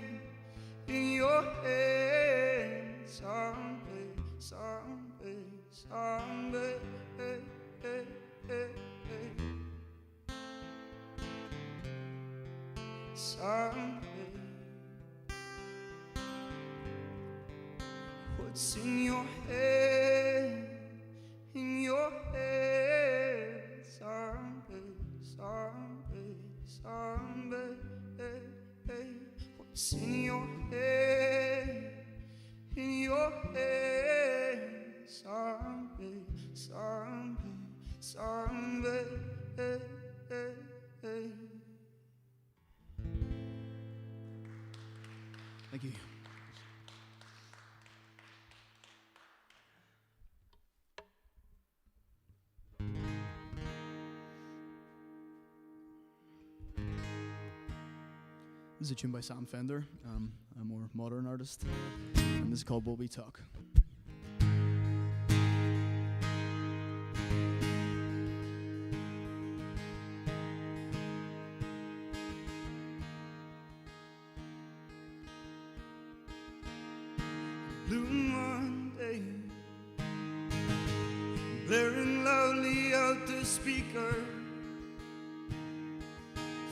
In your head, someday, someday, someday. Hey, hey, hey, hey. Someday. What's in your head? In your head, someday, someday, someday. Hey, hey. What's in your head? In your head, someday, someday, someday. Hey, hey, hey. Thank you. This is a tune by Sam Fender, a more modern artist, and this is called Will We Talk. Blue Monday, blaring loudly out the speaker,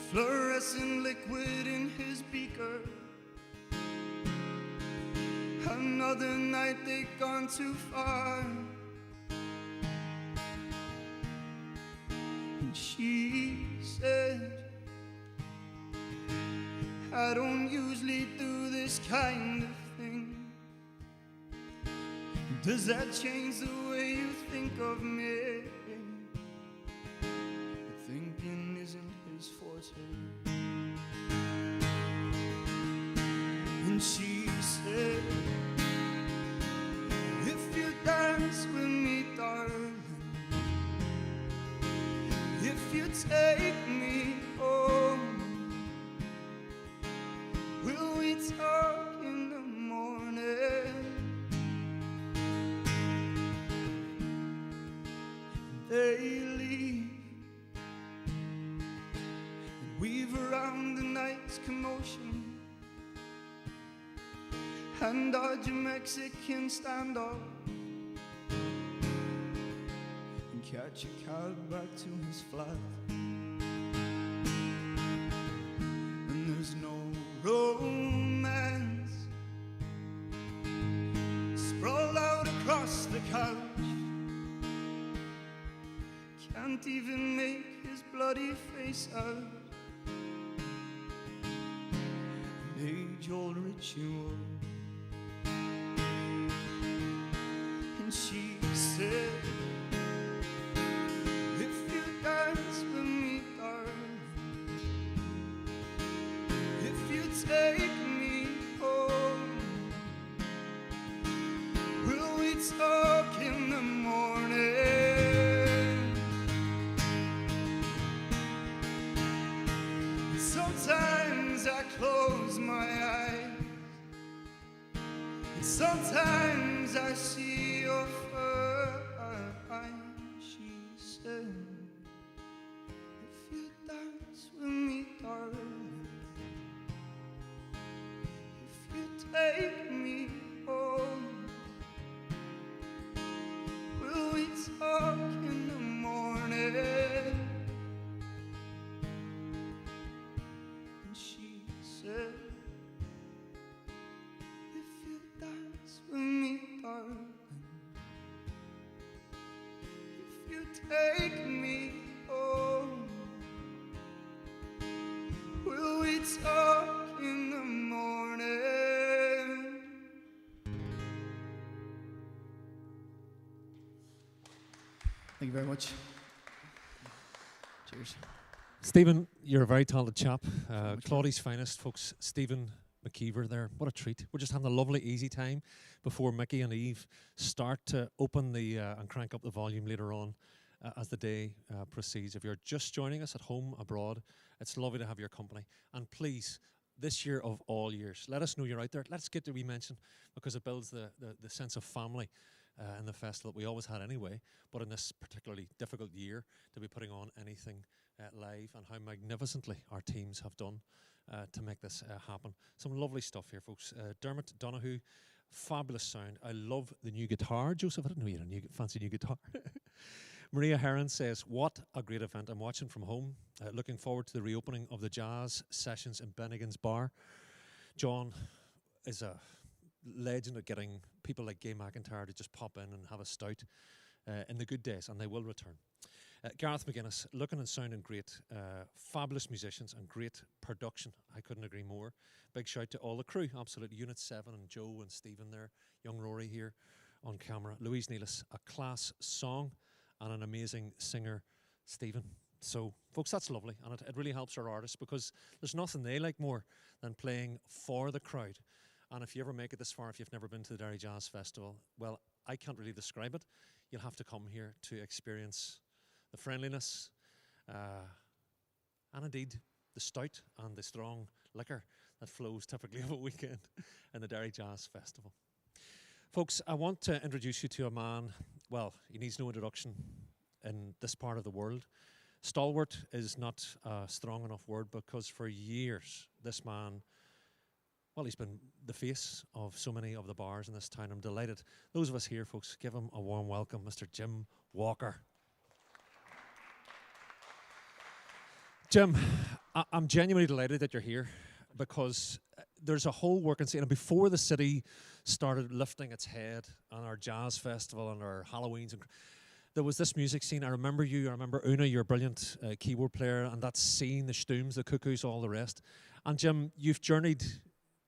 fluorescent liquid in his beaker. Another night they'd gone too far, and she said, I don't usually do this kind of thing. Does that change the way you think of me? But thinking isn't his forte. And she said, if you dance with me, darling, if you take me home, will we talk in the morning? They leave and weave around the night's commotion and dodge a Mexican standoff and catch a cab back to his flat. And there's no romance sprawled out across the couch. Can't even make his bloody face out. An age-old ritual. And she said, if you dance with me, darling, if you take me home, will we talk in the morning? Sometimes I close my eyes, and sometimes I see your fur. She said, if you dance with me, darling, if you take me home, will we talk in the morning? And she said, take me home? Will we talk in the morning? Thank you very much. Cheers. Stephen, you're a very talented chap. much, Claudie's finest, folks. Stephen McKeever there. What a treat. We're just having a lovely, easy time before Mickey and Eve start to open the and crank up the volume later on as the day proceeds. If you're just joining us at home, abroad, it's lovely to have your company. And please, this year of all years, let us know you're out there. Let's get to wee mention, because it builds the sense of family in the festival that we always had anyway, but in this particularly difficult year to be putting on anything live, and how magnificently our teams have done to make this happen. Some lovely stuff here, folks. Dermot Donahue, fabulous sound. I love the new guitar. Joseph, I didn't know you had a new fancy new guitar. Maria Heron says, what a great event. I'm watching from home. Looking forward to the reopening of the jazz sessions in Bennigan's Bar. John is a legend at getting people like Gay McIntyre to just pop in and have a stout in the good days, and they will return. Gareth McGuinness, looking and sounding great. Fabulous musicians and great production. I couldn't agree more. Big shout to all the crew, absolutely. Unit 7 and Joe and Stephen there. Young Rory here on camera. Louise Nealis, a class song, and an amazing singer, Stephen. So, folks, that's lovely, and it really helps our artists, because there's nothing they like more than playing for the crowd. And if you ever make it this far, if you've never been to the Derry Jazz Festival, well, I can't really describe it. You'll have to come here to experience the friendliness, and indeed the stout and the strong liquor that flows typically of a weekend in the Derry Jazz Festival. Folks, I want to introduce you to a man, well, he needs no introduction in this part of the world. Stalwart is not a strong enough word, because for years this man, well, he's been the face of so many of the bars in this town. I'm delighted. Those of us here, folks, give him a warm welcome, Mr. Jim Walker. Jim, I'm genuinely delighted that you're here, because there's a whole working scene. And before the city started lifting its head on our jazz festival and our Halloweens, and there was this music scene. I remember you. I remember Una, your brilliant keyboard player, and that scene, the Stooms, the Cuckoos, all the rest. And Jim, you've journeyed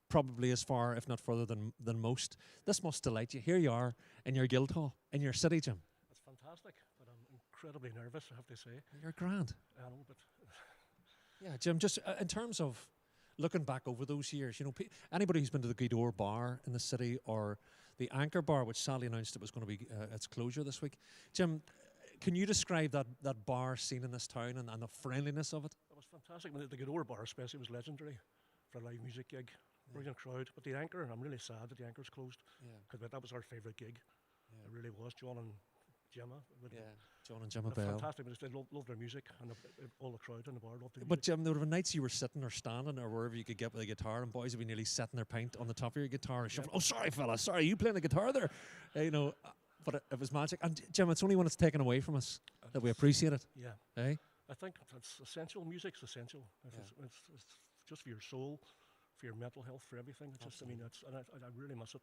probably as far, if not further, than most. This must delight you. Here you are in your Guildhall, in your city, Jim. It's fantastic, but I'm incredibly nervous, I have to say. You're grand. I know, but Yeah, Jim, just in terms of looking back over those years, you know, anybody who's been to the Guildhall bar in the city, or the Anchor bar, which sadly announced it was going to be its closure this week. Jim, can you describe that bar scene in this town and the friendliness of it? it was fantastic. The Guildhall bar especially was legendary for a live music gig. Brilliant crowd. But the Anchor, I'm really sad that the Anchor's closed, because that was our favourite gig. Yeah. It really was. John and Gemma. John and Gemma They're Bell. fantastic. They loved their music, and all the crowd in the bar loved the But music. Jim, there were nights you were sitting or standing or wherever you could get with a guitar, and boys would be nearly setting their pint on the top of your guitar and shuffling. Oh, sorry, fella, sorry, you playing the guitar there? You know, but it was magic. And Jim, it's only when it's taken away from us that we appreciate it. Yeah. Eh? I think it's essential. Music's essential. It's just for your soul, for your mental health, for everything. It's just, I mean, I really miss it.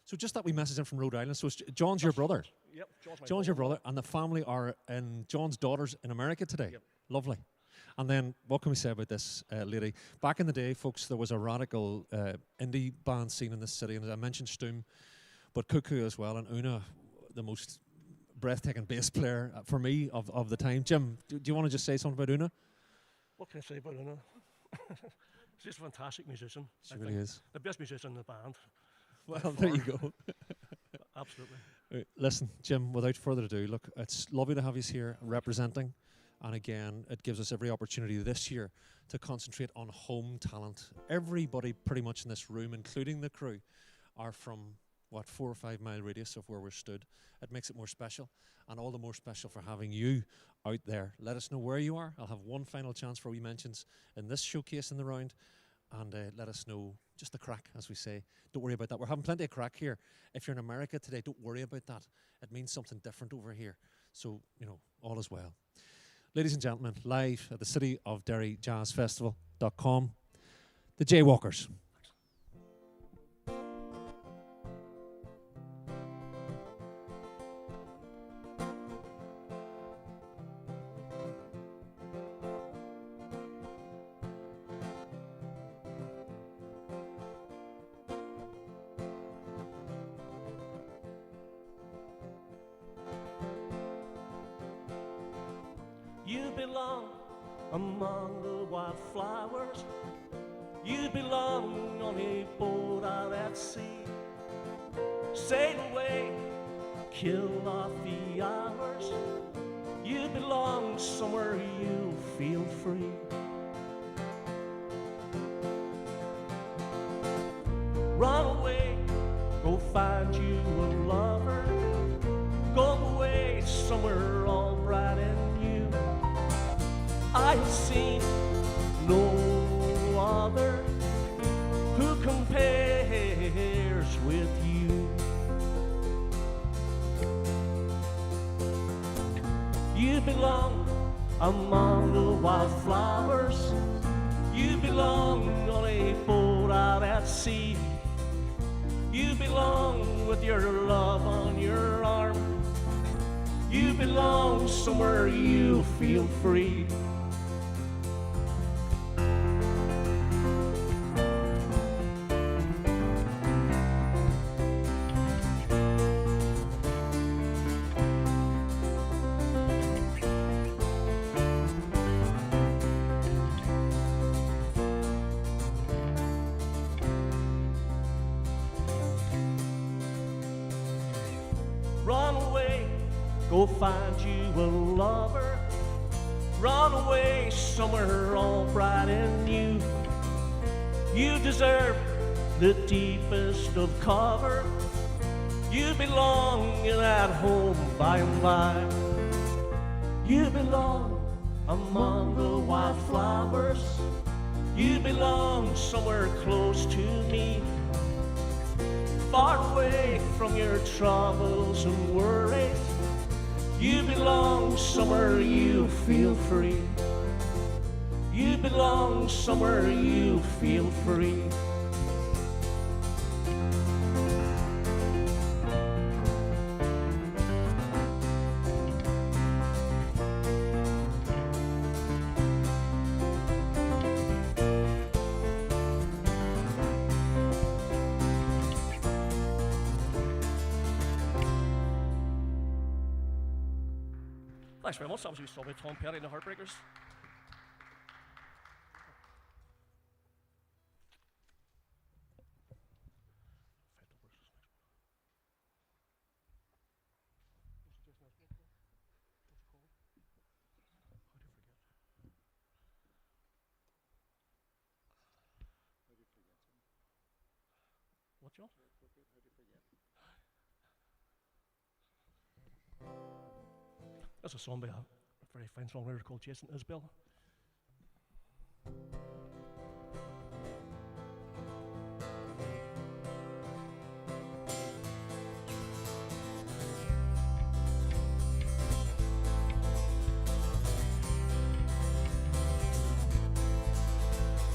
So just that we message in from Rhode Island. So John's your brother. Yep, John's your brother, and the family are in John's daughter's in America today. Yep. Lovely. And then what can we say about this lady? Back in the day, folks, there was a radical indie band scene in this city, and as I mentioned Stoom, but Cuckoo as well, and Una, the most breathtaking bass player for me of the time. Jim, do you want to just say something about Una? What can I say about Una? She's a fantastic musician. She really is. The best musician in the band. Well, there you go. Absolutely. Listen, Jim, without further ado, look, it's lovely to have you here representing. And again, it gives us every opportunity this year to concentrate on home talent. Everybody pretty much in this room, including the crew, are from, 4 or 5 mile radius of where we're stood. It makes it more special, and all the more special for having you out there. Let us know where you are. I'll have one final chance for wee mentions in this showcase in the round, and let us know just the crack, as we say. Don't worry about that. We're having plenty of crack here. If you're in America today, don't worry about that. It means something different over here. So, you know, all is well. Ladies and gentlemen, live at the City of Derry Jazz Festival.com, the Jaywalkers. belong among the wildflowers. You belong on a boat out at sea. Sail away, kill off the hours. You belong somewhere you feel free. Run away, go find you a lover. Go away somewhere all bright and new. I have seen no other who compares with you. You belong among the wildflowers. You belong on a boat out at sea. You belong with your love on your arm. You belong somewhere you feel free. Run away, go find you a lover. Run away somewhere all bright and new. You deserve the deepest of cover. You belong in that home by and by. You belong among the wildflowers. You belong somewhere close to me. Far away from your troubles and worries. You belong somewhere you feel free. You belong somewhere you feel free. Thanks very much. That was we saw with Tom Petty and the Heartbreakers. What, John? That's a song by a very fine songwriter called Jason Isbell.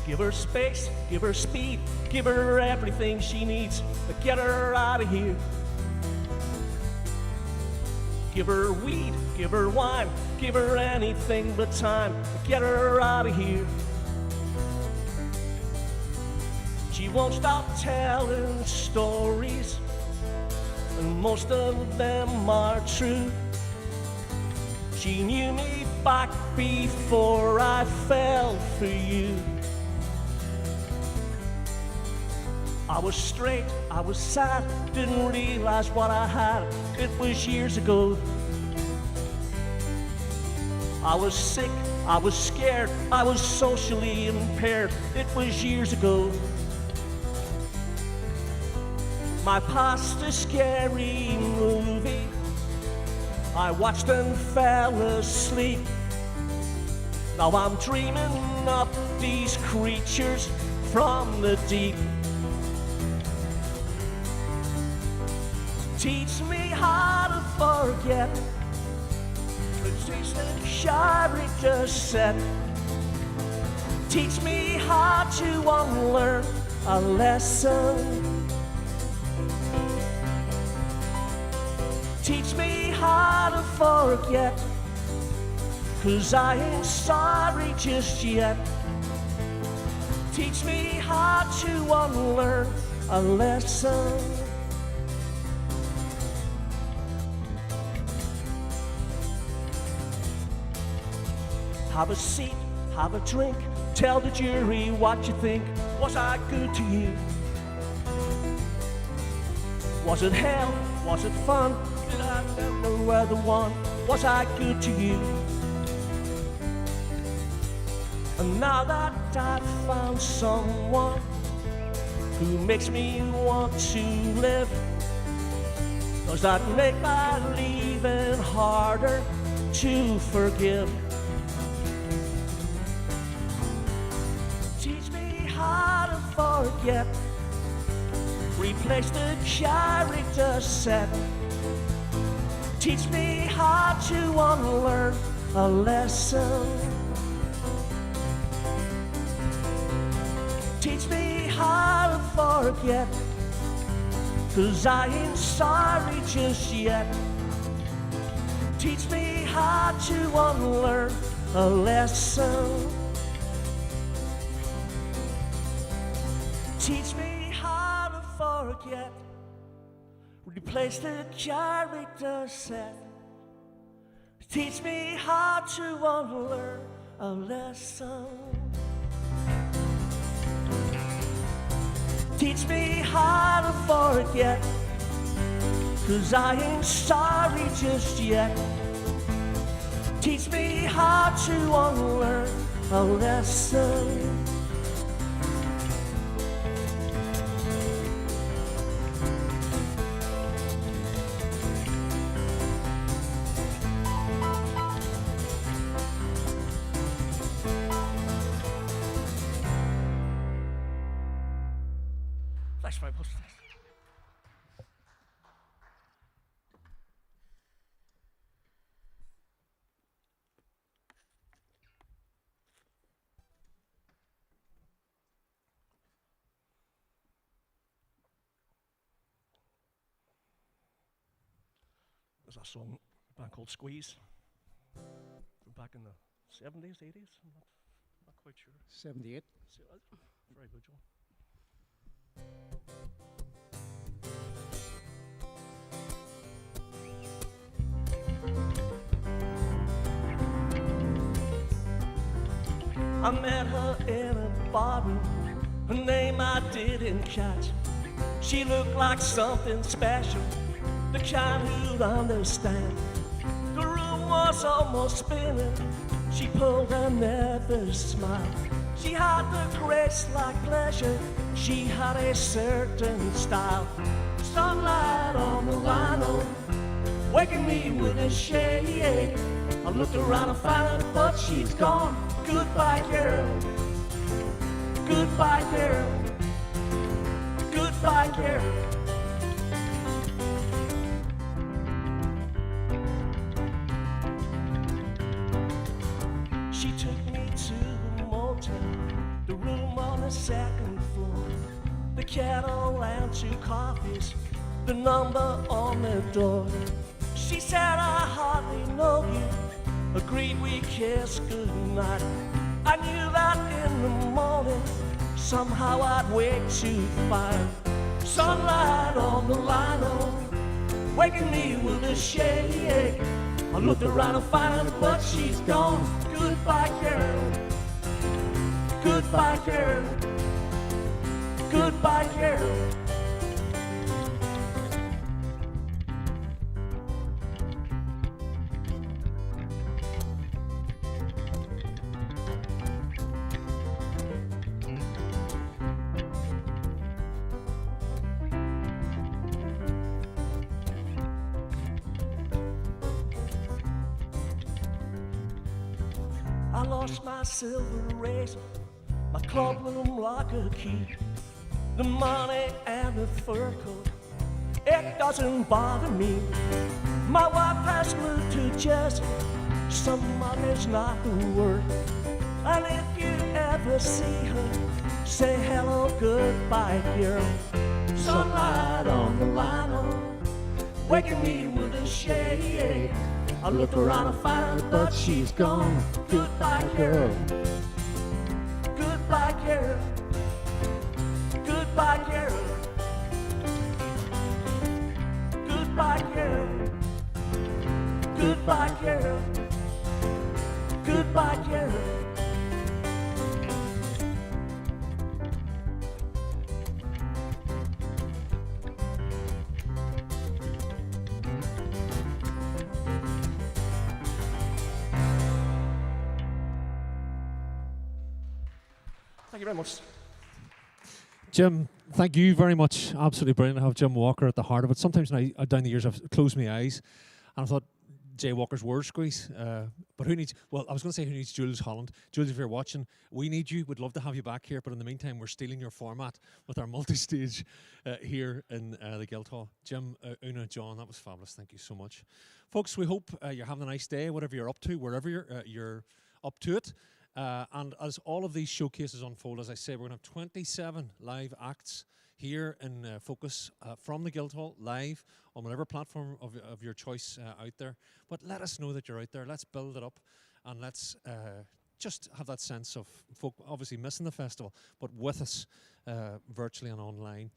Give her space, give her speed, give her everything she needs, but get her out of here. Give her weed, give her wine, give her anything but time, but get her out of here. She won't stop telling stories, and most of them are true. She knew me back before I fell for you. I was straight, I was sad, didn't realize what I had. It was years ago. I was sick, I was scared, I was socially impaired. It was years ago. My past a scary movie. I watched and fell asleep. Now I'm dreaming up these creatures from the deep. Teach me how to forget the taste that Shari just said. Teach me how to unlearn a lesson. Teach me how to forget, 'cause I ain't sorry just yet. Teach me how to unlearn a lesson. Have a seat, have a drink, tell the jury what you think. Was I good to you? Was it hell? Was it fun? Did I never were the one? Was I good to you? And now that I've found someone who makes me want to live, does that make my leaving harder to forgive? Teach me how to forget, replace the character set. Teach me how to unlearn a lesson. Teach me how to forget, 'cause I ain't sorry just yet. Teach me how to unlearn a lesson. Teach me how to forget, replace the character set. Teach me how to unlearn a lesson. Teach me how to forget, 'cause I ain't sorry just yet. Teach me how to unlearn a lesson. Thanks very much. There's a song, a band called Squeeze, from back in the 70s, 80s, I'm not quite sure. 78. Very good, John. I met her in a barroom, her name I didn't catch. She looked like something special, the kind who'd understand. The room was almost spinning, she pulled and never smiled. She had the grace like pleasure, she had a certain style. Sunlight on the lino, waking me with a shade. I looked around and found her, but she's gone. Goodbye, girl. Goodbye, girl. Goodbye, girl. She took me to the motel, the room on the second floor, the kettle and 2 coffees, the number on the door. She said, I hardly know you. Agreed we kissed goodnight. I knew that in the morning somehow I'd wake to find sunlight on the lino, waking me with a shade. I looked around and found her, but she's gone. Goodbye, girl. Goodbye, girl. Goodbye, girl. I lost my silver razor, my club room locker key, the money and the fur coat. It doesn't bother me. My wife has moved to Jersey, some money's not the word. And if you ever see her, say hello, goodbye, girl. Sunlight on the lino, waking me with a shade. I look around and find her, but she's gone. Goodbye, girl. Goodbye, girl. Goodbye, girl. Goodbye, girl. Goodbye, girl. goodbye, Jerry. Thank you very much. Jim, thank you very much. Absolutely brilliant to have Jim Walker at the heart of it. Sometimes when down the years I've closed my eyes and I thought, Jaywalkers word squeeze. But who needs, well, I was going to say who needs Jules Holland. Jules, if you're watching, we need you. We'd love to have you back here. But in the meantime, we're stealing your format with our multi-stage here in the Guildhall. Jim, Una, John, that was fabulous. Thank you so much. Folks, we hope you're having a nice day, whatever you're up to, wherever you're up to it. And as all of these showcases unfold, as I say, we're going to have 27 live acts here in Focus from the Guildhall, live on whatever platform of your choice out there. But let us know that you're out there. Let's build it up, and let's just have that sense of folk obviously missing the festival, but with us virtually and online.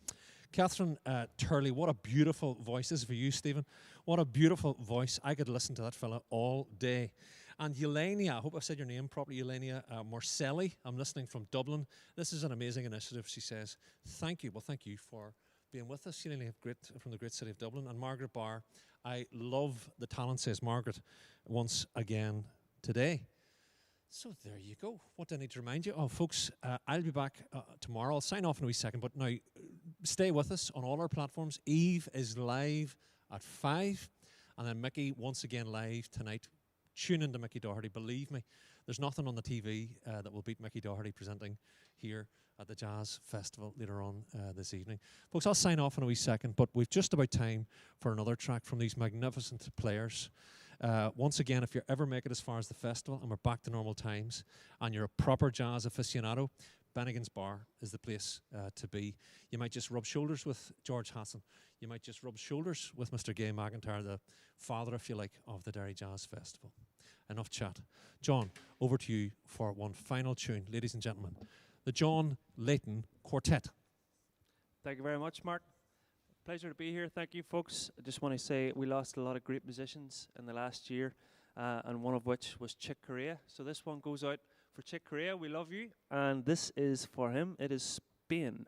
Catherine Turley, what a beautiful voice. This is for you, Stephen. What a beautiful voice. I could listen to that fella all day. And Eulania, I hope I've said your name properly, Eulania Morcelli. I'm listening from Dublin. This is an amazing initiative, she says. Thank you. Well, thank you for being with us, Eulania, from the great city of Dublin. And Margaret Barr, I love the talent, says Margaret, once again today. So there you go. What do I need to remind you? Oh, folks, I'll be back tomorrow. I'll sign off in a wee second, but now stay with us on all our platforms. Eve is live at 5, and then Mickey once again live tonight. Tune into Mickey Doherty. Believe me, there's nothing on the TV that will beat Mickey Doherty presenting here at the Jazz Festival later on this evening. Folks, I'll sign off in a wee second, but we've just about time for another track from these magnificent players. Once again, if you ever make it as far as the festival and we're back to normal times and you're a proper jazz aficionado, Bennigan's Bar is the place to be. You might just rub shoulders with George Hassan. You might just rub shoulders with Mr. Gay McIntyre, the father, if you like, of the Derry Jazz Festival. Enough chat. John, over to you for one final tune. Ladies and gentlemen, the John Leighton Quartet. Thank you very much, Mark. Pleasure to be here. Thank you, folks. I just want to say we lost a lot of great musicians in the last year, and one of which was Chick Corea. So this one goes out for Chick Corea. We love you. And this is for him. It is Spain.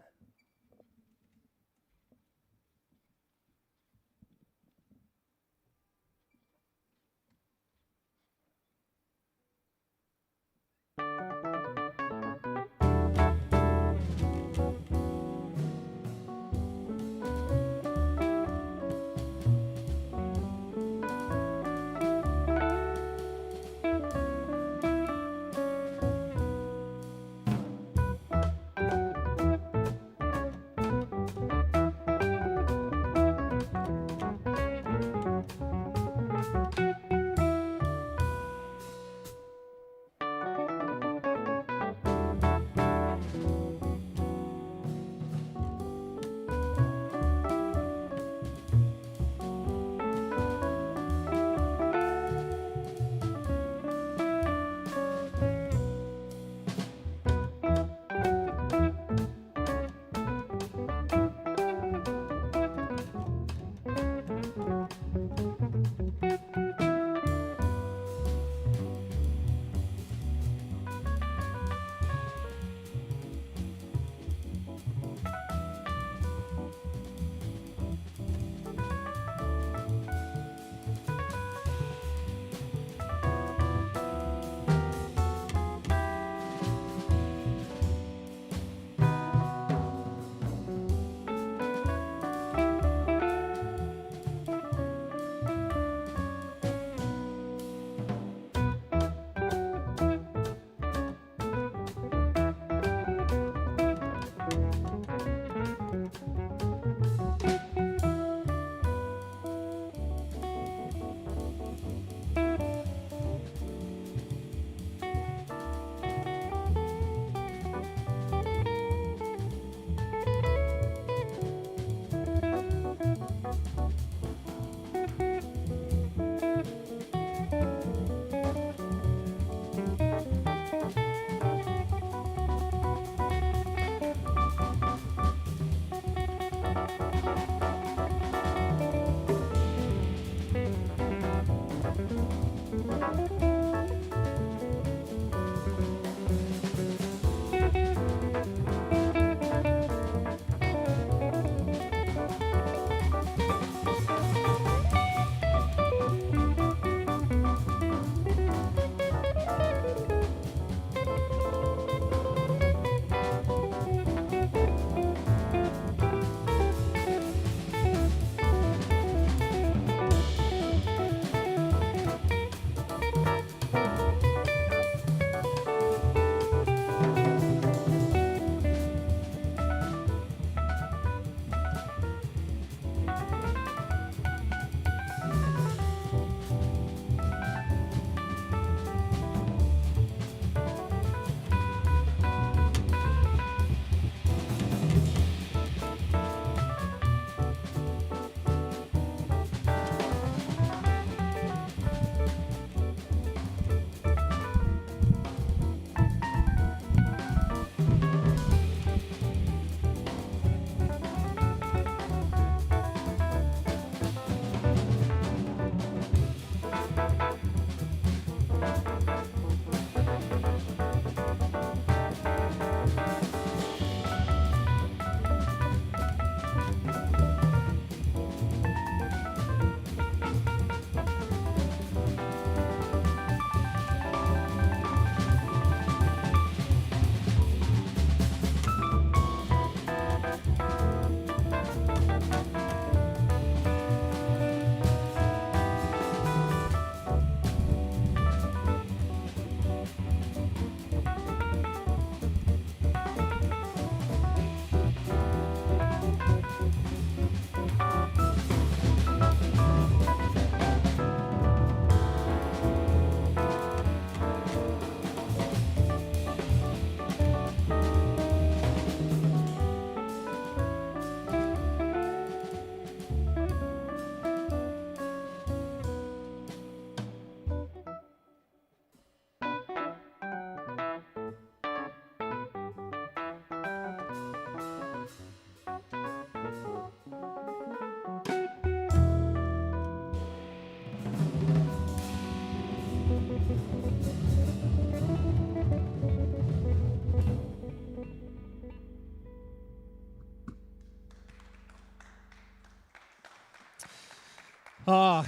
Ah,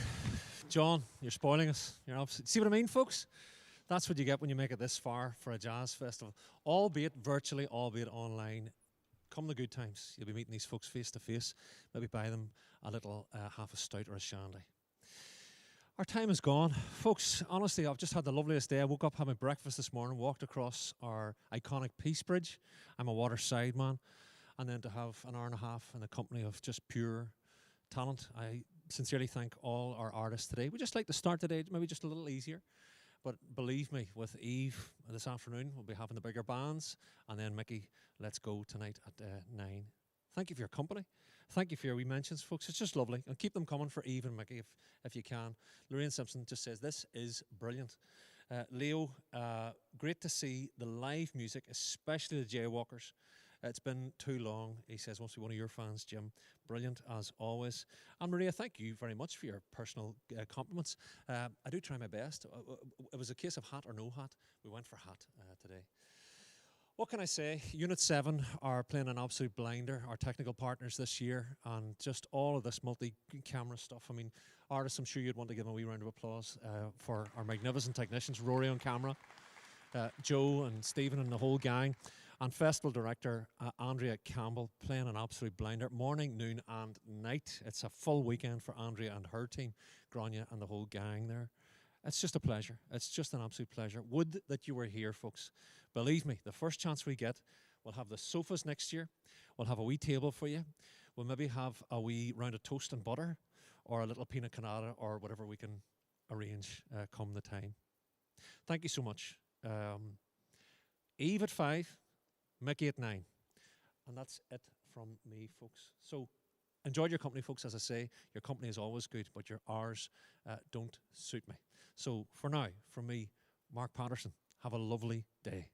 John, you're spoiling us. You're absolutely. See what I mean, folks? That's what you get when you make it this far for a jazz festival, albeit virtually, albeit online. Come the good times. You'll be meeting these folks face to face. Maybe buy them a little half a stout or a shandy. Our time is gone. Folks, honestly, I've just had the loveliest day. I woke up, had my breakfast this morning, walked across our iconic Peace Bridge. I'm a waterside man. And then to have an hour and a half in the company of just pure talent. I sincerely thank all our artists today. We just like to start today maybe just a little easier. But believe me, with Eve this afternoon, we'll be having the bigger bands. And then Mickey, let's go tonight at 9. Thank you for your company. Thank you for your wee mentions, folks. It's just lovely. And keep them coming for Eve and Mickey if you can. Lorraine Simpson just says, this is brilliant. Leo, great to see the live music, especially the Jaywalkers. It's been too long. He says, must be one of your fans, Jim. Brilliant, as always. And Maria, thank you very much for your personal compliments. I do try my best. It was a case of hat or no hat. We went for hat today. What can I say? Unit 7 are playing an absolute blinder, our technical partners this year, and just all of this multi-camera stuff. I mean, artists, I'm sure you'd want to give them a wee round of applause for our magnificent technicians, Rory on camera, Joe and Stephen and the whole gang, and festival director Andrea Campbell playing an absolute blinder, morning, noon and night. It's a full weekend for Andrea and her team, Grania and the whole gang there. It's just a pleasure. It's just an absolute pleasure. Would that you were here, folks. Believe me, the first chance we get, we'll have the sofas next year. We'll have a wee table for you. We'll maybe have a wee round of toast and butter or a little pina colada or whatever we can arrange come the time. Thank you so much. Eve at 5, Mickey at 9. And that's it from me, folks. So enjoyed your company, folks. As I say, your company is always good, but your hours don't suit me. So for now, from me, Mark Patterson, have a lovely day.